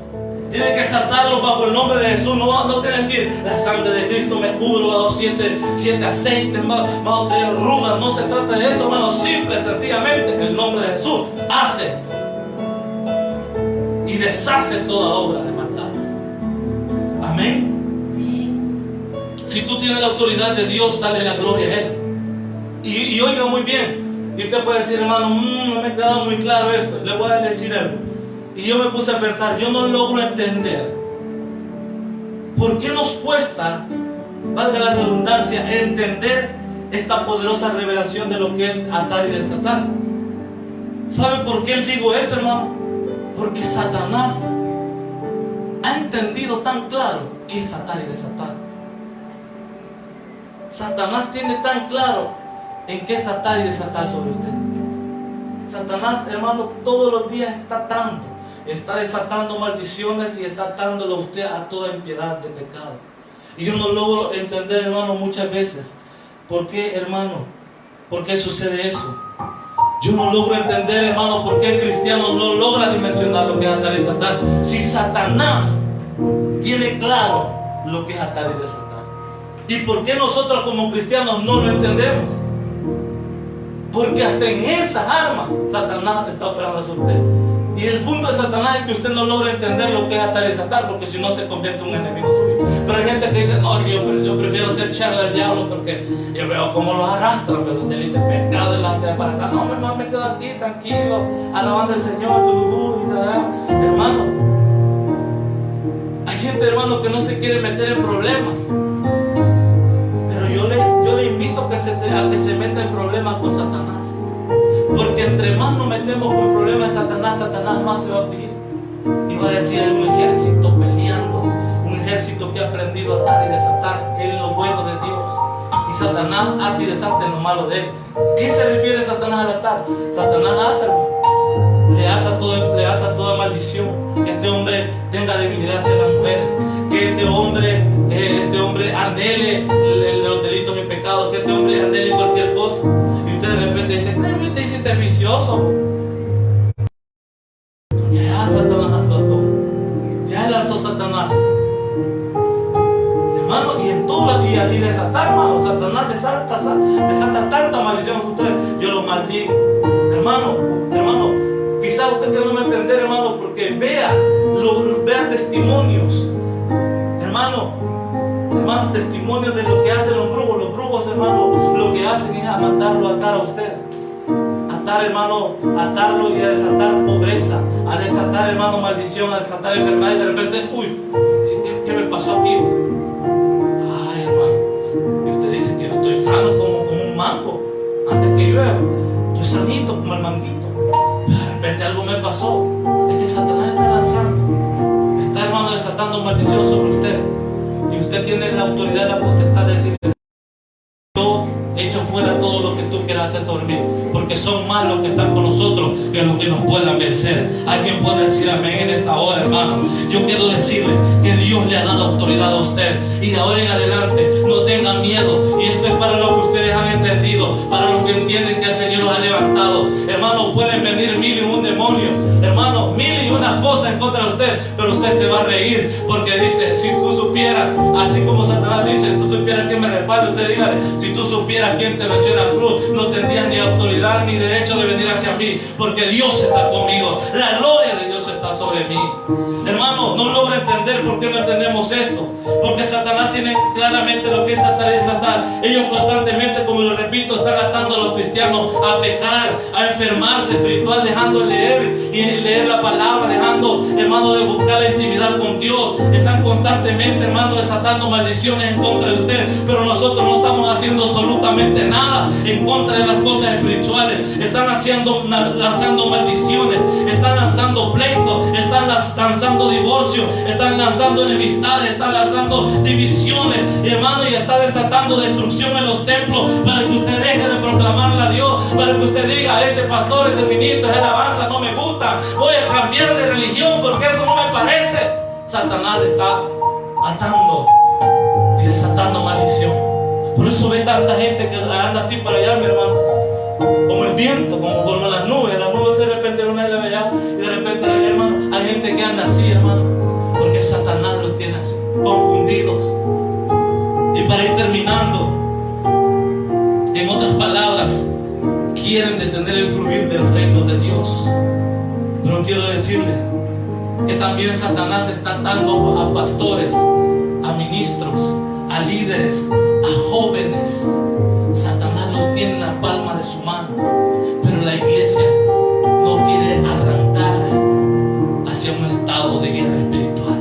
tienes que desatarlo bajo el nombre de Jesús. No tienes que ir, la sangre de Cristo me cubre, bajo siete aceites, bajo 3 rudas. No se trata de eso, hermano. Simple, sencillamente, en el nombre de Jesús, hace y deshace toda obra de maldad. Amén. Si tú tienes la autoridad de Dios, sale la gloria a Él. Y oiga muy bien. Y usted puede decir, hermano, no me ha quedado muy claro esto. Le voy a decir algo. Y yo me puse a pensar, yo no logro entender por qué nos cuesta, valga la redundancia, entender esta poderosa revelación de lo que es atar y desatar. ¿Sabe por qué digo esto, hermano? Porque Satanás ha entendido tan claro qué es atar y desatar. Satanás tiene tan claro en qué es atar y desatar sobre usted. Satanás, hermano, todos los días está atando, está desatando maldiciones y está atándolo a usted a toda impiedad de pecado. Y yo no logro entender, hermano, muchas veces por qué, hermano, por qué sucede eso. Yo no logro entender, hermano, por qué el cristiano no logra dimensionar lo que es atar y desatar. Si Satanás tiene claro lo que es atar y desatar. ¿Y por qué nosotros como cristianos no lo entendemos? Porque hasta en esas armas Satanás está operando sobre usted. Y el punto de Satanás es que usted no logra entender lo que es atar y desatar, porque si no se convierte en un enemigo suyo. Pero hay gente que dice, no, yo prefiero ser charla del diablo porque yo veo cómo los arrastran, pero los delitos de pecado y los hacen para acá. No, mi hermano, me quedo aquí tranquilo, alabando al Señor. Hermano, hay gente, hermano, que no se quiere meter en problemas. Pero yo le invito a que se meta en problemas con Satanás. Porque entre más nos metemos con problemas de Satanás, Satanás más se va a afligir. Y va a decir, hay un ejército peleando, un ejército que ha aprendido a atar y desatar en lo bueno de Dios. Y Satanás ata y desata en lo malo de él. ¿Qué se refiere Satanás al atar? Satanás ata, hermano. Le ata toda maldición. Que este hombre tenga debilidad hacia las mujeres. Que este hombre anhele los delitos y pecados. Que este hombre anhele cualquier cosa. Y usted de repente dice, ¿qué te hiciste vicioso? Ya Satanás andó. Ya lanzó Satanás. Hermano, y en todo y desatar, hermano. Satanás desata tanta maldición a ustedes. Yo lo maldigo. Hermano, quizás usted que no me entender, hermano, porque vea testimonios. Hermano, testimonios de lo que hacen los brujos. Los brujos, hermano, lo que hacen es a mandarlo a atar a usted. Atar, hermano, atarlo y a desatar pobreza, a desatar, hermano, maldición, a desatar enfermedad. Y de repente, uy, ¿qué me pasó aquí? Ay, hermano, y usted dice que yo estoy sano como un mango. Antes que llueva, estoy sanito como el manguito. De repente algo me pasó. Es que Satanás está lanzando, está, hermano, desatando maldición sobre usted. Y usted tiene la autoridad y la potestad de decirle, yo echo fuera todo lo que tú quieras hacer sobre mí, porque son más los que están con nosotros que los que nos puedan vencer. Alguien puede decir amén en esta hora, hermano. Yo quiero decirle que Dios le ha dado autoridad a usted, y de ahora en adelante no tengan miedo. Y esto es para lo que ustedes han entendido, para los que entienden que el Señor los ha levantado. Hermano, pueden venir 1000 y un demonios, hermano, 1000 y una cosas en contra de usted, pero usted se va a reír porque dice, si tú supieras, así como Satanás dice, si tú supieras quién me respalda, usted dígale, si tú supieras quién te venció en la cruz, no tendrías ni autoridad ni derecho de venir hacia mí, porque Dios está conmigo, la gloria de Dios está sobre mí. Hermano, no logro entender por qué no entendemos esto, porque Satanás tiene claramente lo que es atar y desatar. Ellos constantemente, como lo repito, están atando a los cristianos a pecar, a enfermarse espiritual, dejando de leer y leer la palabra, dejando, hermano, de buscar la intimidad con Dios. Están constantemente, hermano, desatando maldiciones en contra de usted, pero nosotros no estamos haciendo absolutamente nada en contra de las cosas espirituales. Están lanzando maldiciones, están lanzando pleitos, están lanzando divorcio, están lanzando enemistades, están lanzando divisiones, hermano, y está desatando destrucción en los templos para que usted deje de proclamarle a Dios, para que usted diga, ese pastor, ese ministro, esa alabanza no me gusta, voy a cambiar de religión porque eso no me parece. Satanás está atando y desatando maldición. Por eso ve tanta gente que anda así para allá, mi hermano, como el viento, como las nubes de repente una la ve allá y de repente la ve, hermano. Hay gente que anda así, hermano, porque Satanás los tiene así, confundidos. Y para ir terminando, en otras palabras, quieren detener el fluir del reino de Dios. Pero quiero decirle que también Satanás está atando a pastores, a ministros, a líderes, a jóvenes. Satanás los tiene en la palma de su mano, pero la iglesia no quiere arrancar hacia un estado de guerra espiritual.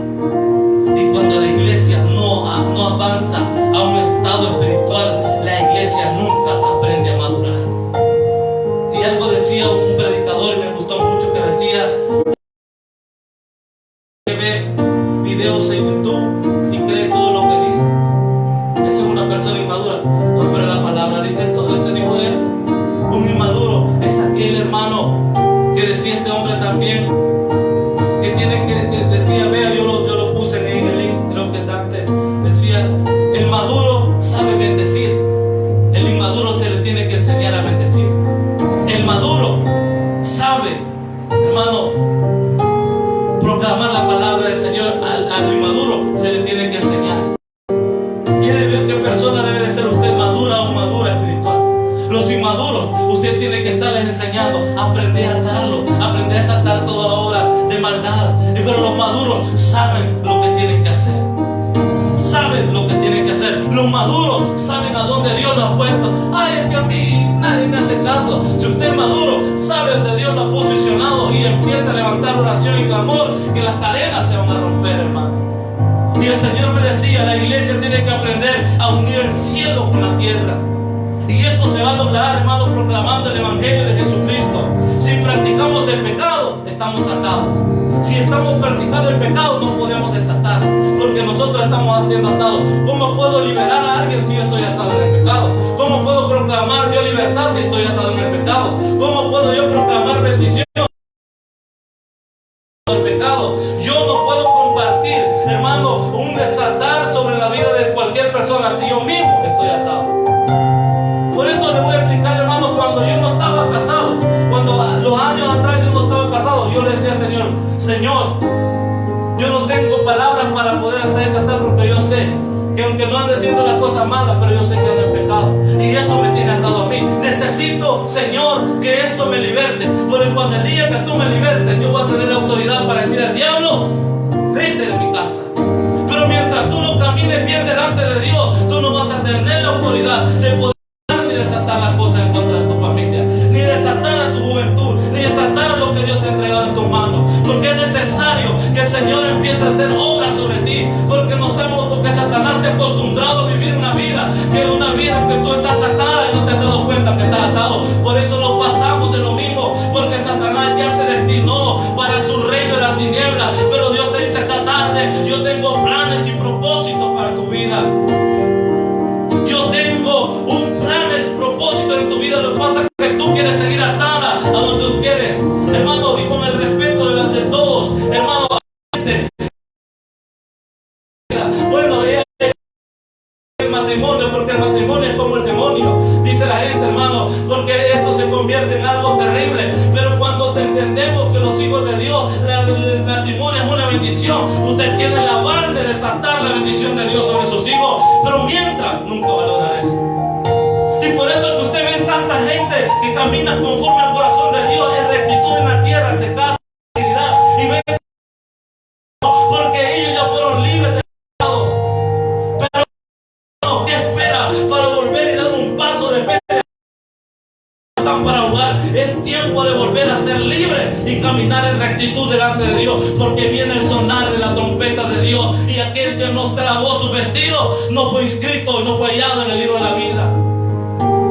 Y cuando la iglesia no avanza a un estado espiritual, la iglesia nunca aprende a madurar. Y algo decía un predicador y me gustó mucho, que decía que ve videos en YouTube y cree todo lo que dice. Esa es una persona inmadura. No, pero la palabra dice esto, yo te digo esto. Un inmaduro es aquel hermano que decía este hombre también, que tiene que decía, vea, yo lo puse en el link, creo que Dante decía, el maduro sabe bendecir, el inmaduro se le tiene que enseñar a bendecir. El maduro sabe, hermano, proclamar la palabra del Señor. Al inmaduro se le tiene que enseñar. ¿Qué persona debe de ser usted, madura o madura espiritual? Los inmaduros, usted tiene que estarles enseñando, aprender a atarlo, aprender a desatar toda la obra de maldad. Pero los maduros saben lo que tienen que hacer. Saben lo que tienen que hacer. Los maduros saben a dónde Dios lo ha puesto. Ay, es que a mí nadie me hace caso. Si usted es maduro, sabe dónde Dios lo ha posicionado y empieza a levantar oración y clamor, que las cadenas se van a romper, hermano. Y el Señor me decía, la iglesia tiene que aprender a unir el cielo con la tierra. Y esto se va a lograr, hermano, proclamando el Evangelio de Jesucristo. Si practicamos el pecado, estamos atados. Si estamos practicando el pecado, no podemos desatar, porque nosotros estamos siendo atados. ¿Cómo puedo liberar a alguien si yo estoy atado en el pecado? ¿Cómo puedo proclamar yo libertad si estoy atado en el pecado? ¿Cómo puedo yo proclamar bendición del pecado? Yo no puedo compartir, hermano, un desatar sobre la vida de cualquier persona si yo mismo estoy atado. Por eso le voy a explicar, hermano, cuando yo no estaba casado, cuando los años atrás yo no estaba casado, yo le decía al Señor, Señor, yo no tengo palabras para poder hasta desatar, porque yo sé que aunque no ande haciendo las cosas malas, pero yo sé que ando en pecado, y eso me tiene atado a mí. Necesito, Señor, que esto me liberte, porque cuando el día que tú me libertes, yo voy a tener la autoridad para decir al diablo, vete de mi casa. Pero mientras tú no camines bien delante de Dios, tú no vas a tener la autoridad de poder ni desatar las cosas en contra de tu familia, ni desatar a tu juventud, ni desatar lo que Dios te ha entregado en tus manos, porque es necesario que el Señor empiece a hacer obras sobre ti, porque Satanás te ha acostumbrado a vivir una vida que tú estás atada y no te has dado cuenta que estás atado. Por eso no pasamos de lo mismo, porque Satanás ya te destinó para su reino de las tinieblas, pero Dios te dice esta tarde, yo tengo planes y propósitos para tu vida. Yo tengo un planes, propósito en tu vida. Lo que pasa es que tú quieres seguir atada a donde tú quieres, hermano, y con el respeto delante de todos, hermano. Bueno, el matrimonio, porque el matrimonio es como el demonio, dice la gente, hermano, porque eso se convierte en algo terrible. Pero cuando te entendemos que los hijos de Dios, la matrimonio es una bendición. Usted tiene el aval de desatar la bendición de Dios sobre sus hijos, pero mientras nunca va a lograr eso. Y por eso es que usted ve tanta gente que camina conforme al corazón de Dios en rectitud en la tierra, se casa en integridad y ve porque ellos ya fueron libres del pecado. Pero ¿qué espera para volver y dar un paso de fe? Están para jugar. Es tiempo de volver a ser libre y caminar en rectitud delante de Dios, porque viene el sonar de la trompeta de Dios, y aquel que no se lavó su vestido no fue inscrito y no fue hallado en el libro de la vida.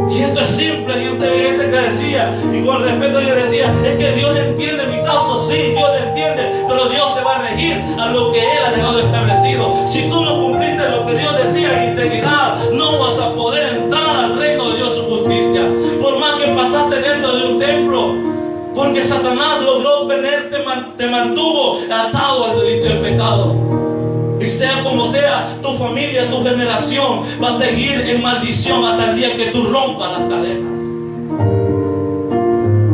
Y esto es simple. Y usted ve gente que decía, y con respeto le decía, es que Dios entiende mi caso. Sí, Dios le entiende, pero Dios se va a regir a lo que Él ha dejado establecido. Si tú no cumpliste lo que Dios decía en integridad, no vas a poder entrar al reino de Dios, su justicia. Por más que pasaste dentro de un templo, porque Satanás logró tenerte, te mantuvo atado al delito del pecado. Y sea como sea, tu familia, tu generación va a seguir en maldición hasta el día que tú rompas las cadenas.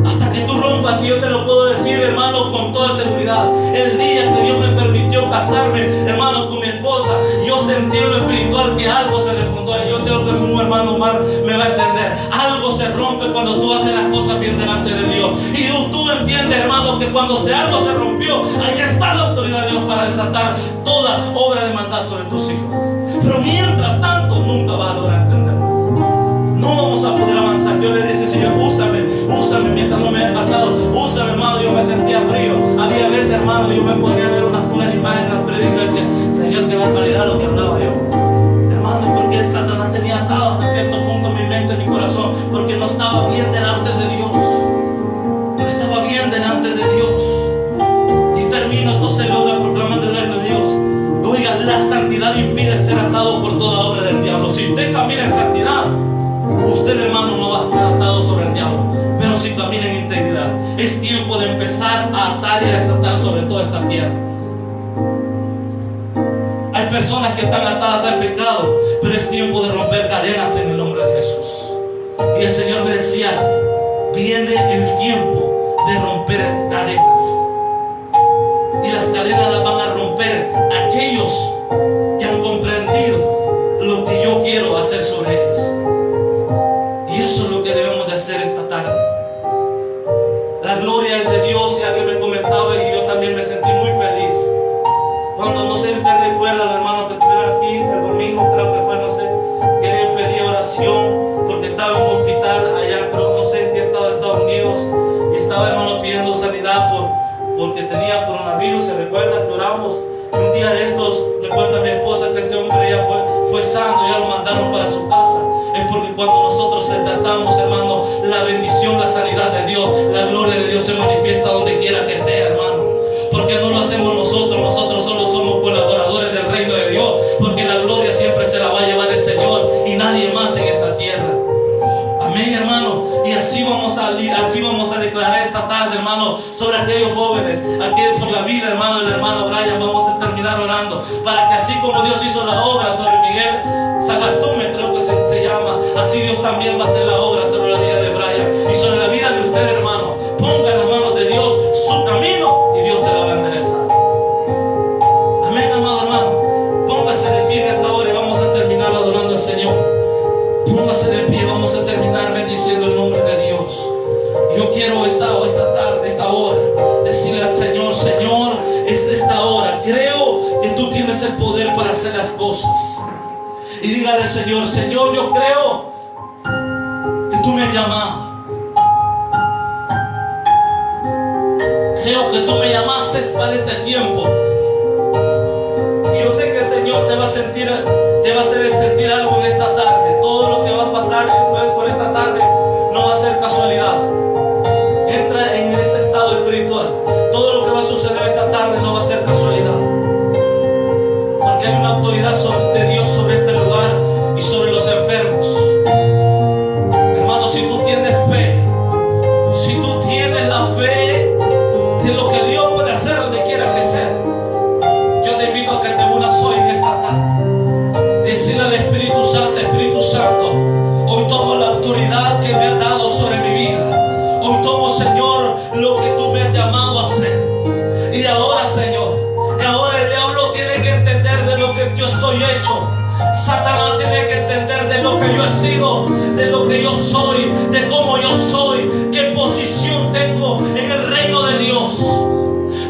Hasta que tú rompas, y yo te lo puedo decir, hermano, con toda seguridad. El día que Dios me permitió casarme, hermano, con mi esposa, yo sentí en lo espiritual que algo se refundó. Yo creo que un hermano Omar me va a entender. Algo se rompe cuando tú haces las cosas bien delante de Dios. Y tú entiendes, hermano, que cuando algo se rompió, ahí está la autoridad de Dios para desatar toda obra de maldad sobre tus hijos. Pero mientras tanto, nunca vas a lograr entenderlo. No vamos a poder avanzar. Yo le dije, Señor, úsame mientras no me haya pasado. Úsame, hermano. Yo me sentía frío. Había veces, hermano, yo me ponía a ver unas imágenes en la prédica y decía, Señor, qué barbaridad lo que hablaba yo. Hermano, porque Satanás tenía atado hasta cierto punto mi mente, mi corazón, porque no estaba bien delante de Dios. No estaba bien delante de Dios. Y termino, esto se logra proclamando el reino de Dios. Oiga, la santidad impide ser atado por toda obra del diablo. Si usted camina en santidad, usted, hermano, no va a estar atado sobre el diablo. Pero si camina en integridad, es tiempo de empezar a atar y a desatar sobre toda esta tierra. Hay personas que están atadas al pecado, pero es tiempo de romper cadenas en el nombre de Jesús. Y el Señor me decía, viene el tiempo de romper cadenas. Y las cadenas las van a romper aquellos que han comprendido lo que yo quiero hacer sobre ellos. Y eso es lo que debemos de hacer esta tarde. La gloria es de Dios. Y alguien me comentaba, y yo también me sentí muy feliz cuando, no sé si usted recuerda, los hermanos que estuvieron aquí el domingo, creo que fue, no sé, que le pedí oración porque estaba en un hospital allá, pero no sé en qué estado de Estados Unidos, y estaba, hermano, pidiendo sanidad porque tenía coronavirus. Se recuerda que oramos, y un día de estos me cuenta mi esposa que este hombre ya fue sano, ya lo mandaron para su casa. Es porque cuando nosotros tratamos, hermano, la bendición, la sanidad de Dios, la gloria de Dios se manifiesta donde quiera que sea, hermano. Porque no lo hacemos nosotros solo somos colaboradores del reino de Dios, porque la gloria siempre se la va a llevar el Señor y nadie más en esta tierra. Amén, hermano. Y así vamos a declarar esta tarde, hermano, sobre aquellos jóvenes, aquellos por la vida, hermano, el hermano Brian. Vamos a terminar orando para que así como Dios hizo la obra sobre Miguel Sagastume, creo que se llama, así Dios también va a hacer la obra sobre la vida de Brian y sobre la vida de usted, hermano. Ponga en las manos de Dios su camino y Dios se la va a enderezar. Amén, amado hermano. Póngase de pie en esta hora y vamos a terminar adorando al Señor. Póngase de pie, vamos a terminar bendiciendo el nombre de Dios. Yo quiero esta tarde, esta hora, decirle al Señor, Señor, es esta hora. Creo que tú tienes el poder para hacer las cosas. Y dígale, Señor, Señor, yo creo que tú me has llamado. Creo que tú me llamaste para este tiempo. Y yo sé que el Señor te va a hacer sentir algo en esta tarde. Todo lo que va a pasar por esta tarde no va a ser casualidad. Entra en este estado espiritual. Todo lo que va a suceder esta tarde no va a ser casualidad. Porque hay una autoridad de Dios sobre este lugar y sobre los enfermos. Hermano, si tú tienes fe, si tú tienes la fe de lo que Dios puede hacer donde quiera que sea, yo te invito a que te unas hoy en esta tarde. Decirle al Espíritu Santo, Espíritu Santo, hoy tomo la autoridad que me has dado sobre mi vida. Hoy tomo, Señor, lo que tú me has llamado a hacer. Y ahora, Señor, Satanás tiene que entender de lo que yo he sido, de lo que yo soy, de cómo yo soy, qué posición tengo en el reino de Dios.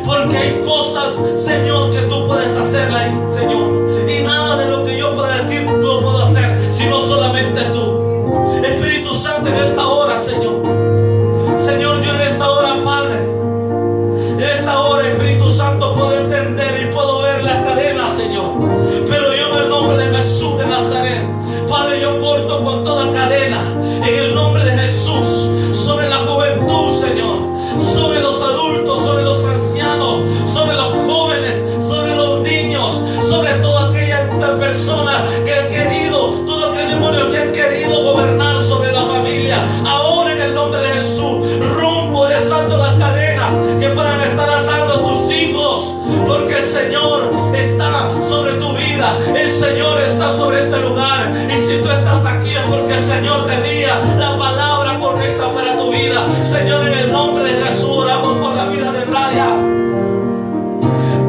Porque hay cosas, Señor, que tú puedes hacerlas, Señor. Y nada de lo que yo pueda decir no lo puedo hacer, sino solamente tú. Espíritu Santo, en esta hora, Señor. Señor, yo en esta hora, Padre, en esta hora, Espíritu Santo, puedo entender y puedo ver las cadenas, Señor. Pero yo en el nombre de Jesús de Nazaret, Padre, yo corto con toda cadena, en el nombre de Jesús, sobre la juventud, Señor, sobre los adultos, sobre los ancianos, sobre los jóvenes, sobre los niños, sobre toda aquella persona que han querido, todos aquellos demonios que han querido gobernar sobre la familia. Ahora en el nombre de Jesús, rompo y desato las cadenas que puedan estar atando a tus hijos, porque el Señor está sobre tu vida, el Señor está sobre este lugar. Y si tú estás aquí es porque el Señor tenía la palabra correcta para tu vida. Señor, en el nombre de Jesús oramos por la vida de Brian.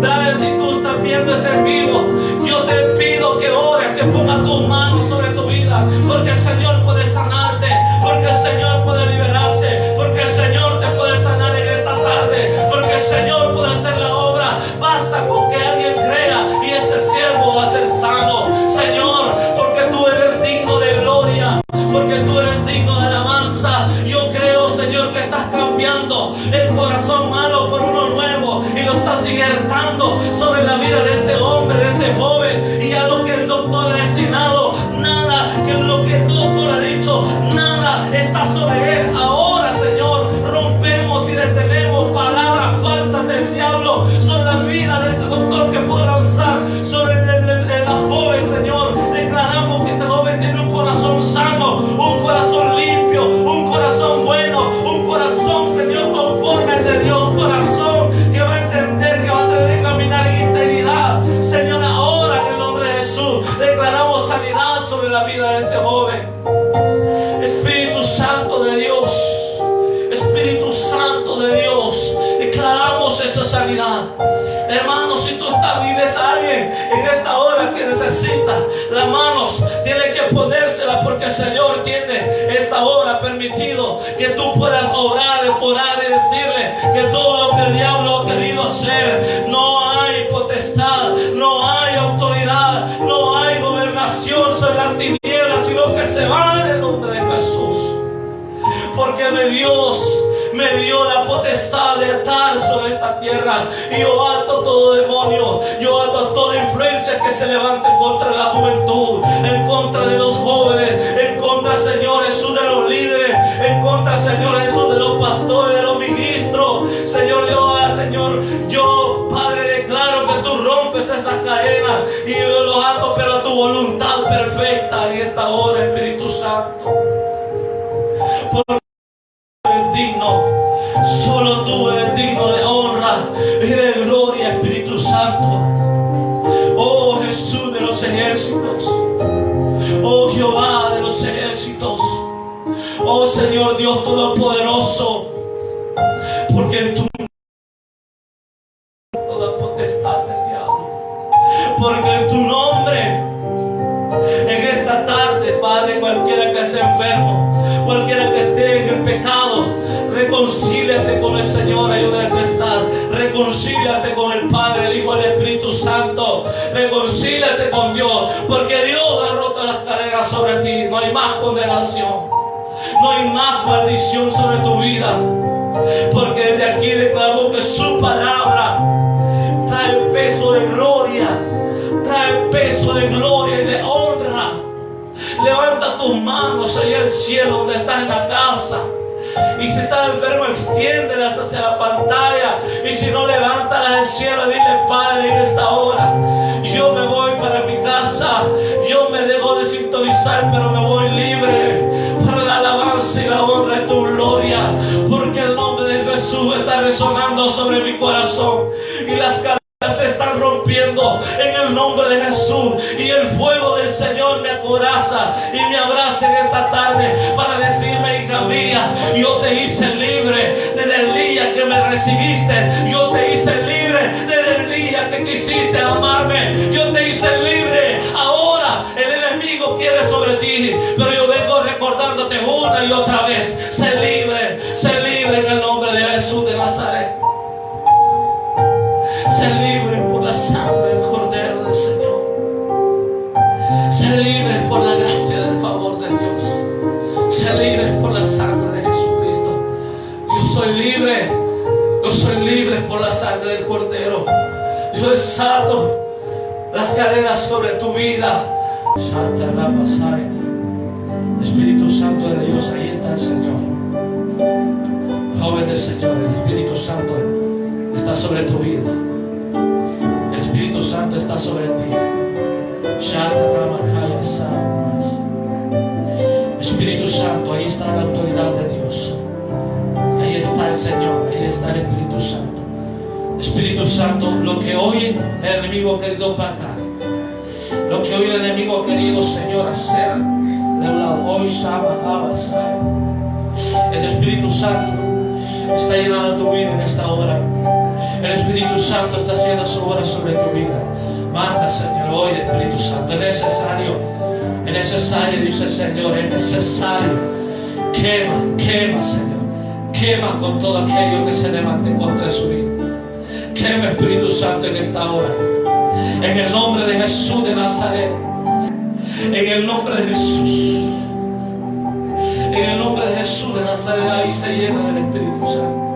Brian, si tú estás viendo este en vivo, yo te pido que ores, que pongas tus manos sobre tu vida, porque el Señor puede sanarte, porque el Señor puede liberarte, porque el Señor te puede sanar en esta tarde, porque el Señor puede hacer la obra. Basta con que alguien crea y ese siervo va a ser sano, Señor, porque tú eres digno de gloria, porque tú eres digno de alabanza. Yo creo, Señor, que estás cambiando el corazón malo por uno nuevo y lo estás injertando sobre la vida de este hombre, de este joven, y a lo que el doctor ha destinado, nada que lo que el doctor ha dicho, nada está sobre él. Ahora, Señor, rompemos y detenemos palabras falsas del diablo sobre la vida de ese doctor que puede lanzar sobre la joven, Señor. Declaramos que este joven tiene un corazón sano, un corazón limpio, un corazón bueno, un corazón, Señor, conforme al de Dios, un corazón que va a entender, que va a tener que caminar en integridad. Señor, ahora en el nombre de Jesús declaramos sanidad sobre la vida de este joven. Espíritu Santo de Dios, Espíritu Santo de Dios, declaramos esa sanidad. Hermanos, si tú vives a alguien en esta hora que necesita las manos, tiene que ponérselas, porque el Señor tiene esta hora permitido que tú puedas orar y decirle que todo lo que el diablo ha querido hacer, no hay potestad, no hay autoridad, no hay gobernación sobre las tinieblas, sino que se va en el nombre de Jesús. Porque Dios me dio la potestad de atar sobre esta tierra, y yo ato todo demonio, yo ato toda influencia que se levante contra la juventud, en contra de los jóvenes, en contra, Señor Jesús, de los líderes, en contra, Señor Jesús, de los pastores, de los ministros. Señor, yo, Padre, declaro que tú rompes esas cadenas y yo los ato, pero a tu voluntad perfecta en esta hora, Espíritu Santo. Porque eres digno, solo tú eres digno de honra y de gloria, Espíritu Santo. Oh Jesús de los ejércitos, oh Jehová de los ejércitos, oh Señor Dios Todopoderoso, porque en tu toda potestad del diablo, porque en tu nombre, en esta tarde, Padre, cualquiera que esté enfermo, cualquiera que esté en el pecado, reconcíliate con el Señor, ayuda a tu estar, reconcíliate con el Padre, el Hijo y el Espíritu Santo, reconcíliate con Dios, porque Dios ha roto las cadenas sobre ti. No hay más condenación, no hay más maldición sobre tu vida, porque desde aquí declaramos que su palabra trae peso de gloria, trae peso de gloria y de honra. Levanta tus manos allá al cielo donde estás en la casa. Y si estás enfermo, extiéndelas hacia la pantalla. Y si no, levántalas al cielo y dile: Padre, en esta hora yo me voy para mi casa. Yo me dejo de sintonizar, pero me voy libre para la alabanza y la honra de tu gloria. Porque el nombre de Jesús está resonando sobre mi corazón y las cadenas se están rompiendo en el nombre de Jesús, y el fuego del Señor me acoraza y me abraza en esta tarde para decirme: hija mía, yo te hice libre desde el día que me recibiste, yo te hice libre desde el día que quisiste amarme, yo te hice libre. Ahora en el recordándote una y otra vez: sé libre en el nombre de Jesús de Nazaret. Sé libre por la sangre del Cordero del Señor. Sé libre por la gracia del favor de Dios. Sé libre por la sangre de Jesucristo. Yo soy libre. Yo soy libre por la sangre del Cordero. Yo desato las cadenas sobre tu vida. Espíritu Santo de Dios, ahí está el Señor. Joven del Señor, el Espíritu Santo está sobre tu vida. El Espíritu Santo está sobre ti. Espíritu Santo, ahí está la autoridad de Dios. Ahí está el Señor, ahí está el Espíritu Santo. Espíritu Santo, lo que hoy el enemigo ha querido placar, lo que hoy el enemigo ha querido, Señor, hacer de un lado, hoy ese Espíritu Santo está llenando tu vida en esta hora. El Espíritu Santo está haciendo su obra sobre tu vida. Manda, Señor, hoy, Espíritu Santo. Es necesario, dice el Señor, es necesario. Quema, Señor. Quema con todo aquello que se levante contra su vida. Quema, Espíritu Santo, en esta hora. En el nombre de Jesús de Nazaret. En el nombre de Jesús. En el nombre de Jesús de Nazaret, ahí se llena del Espíritu Santo.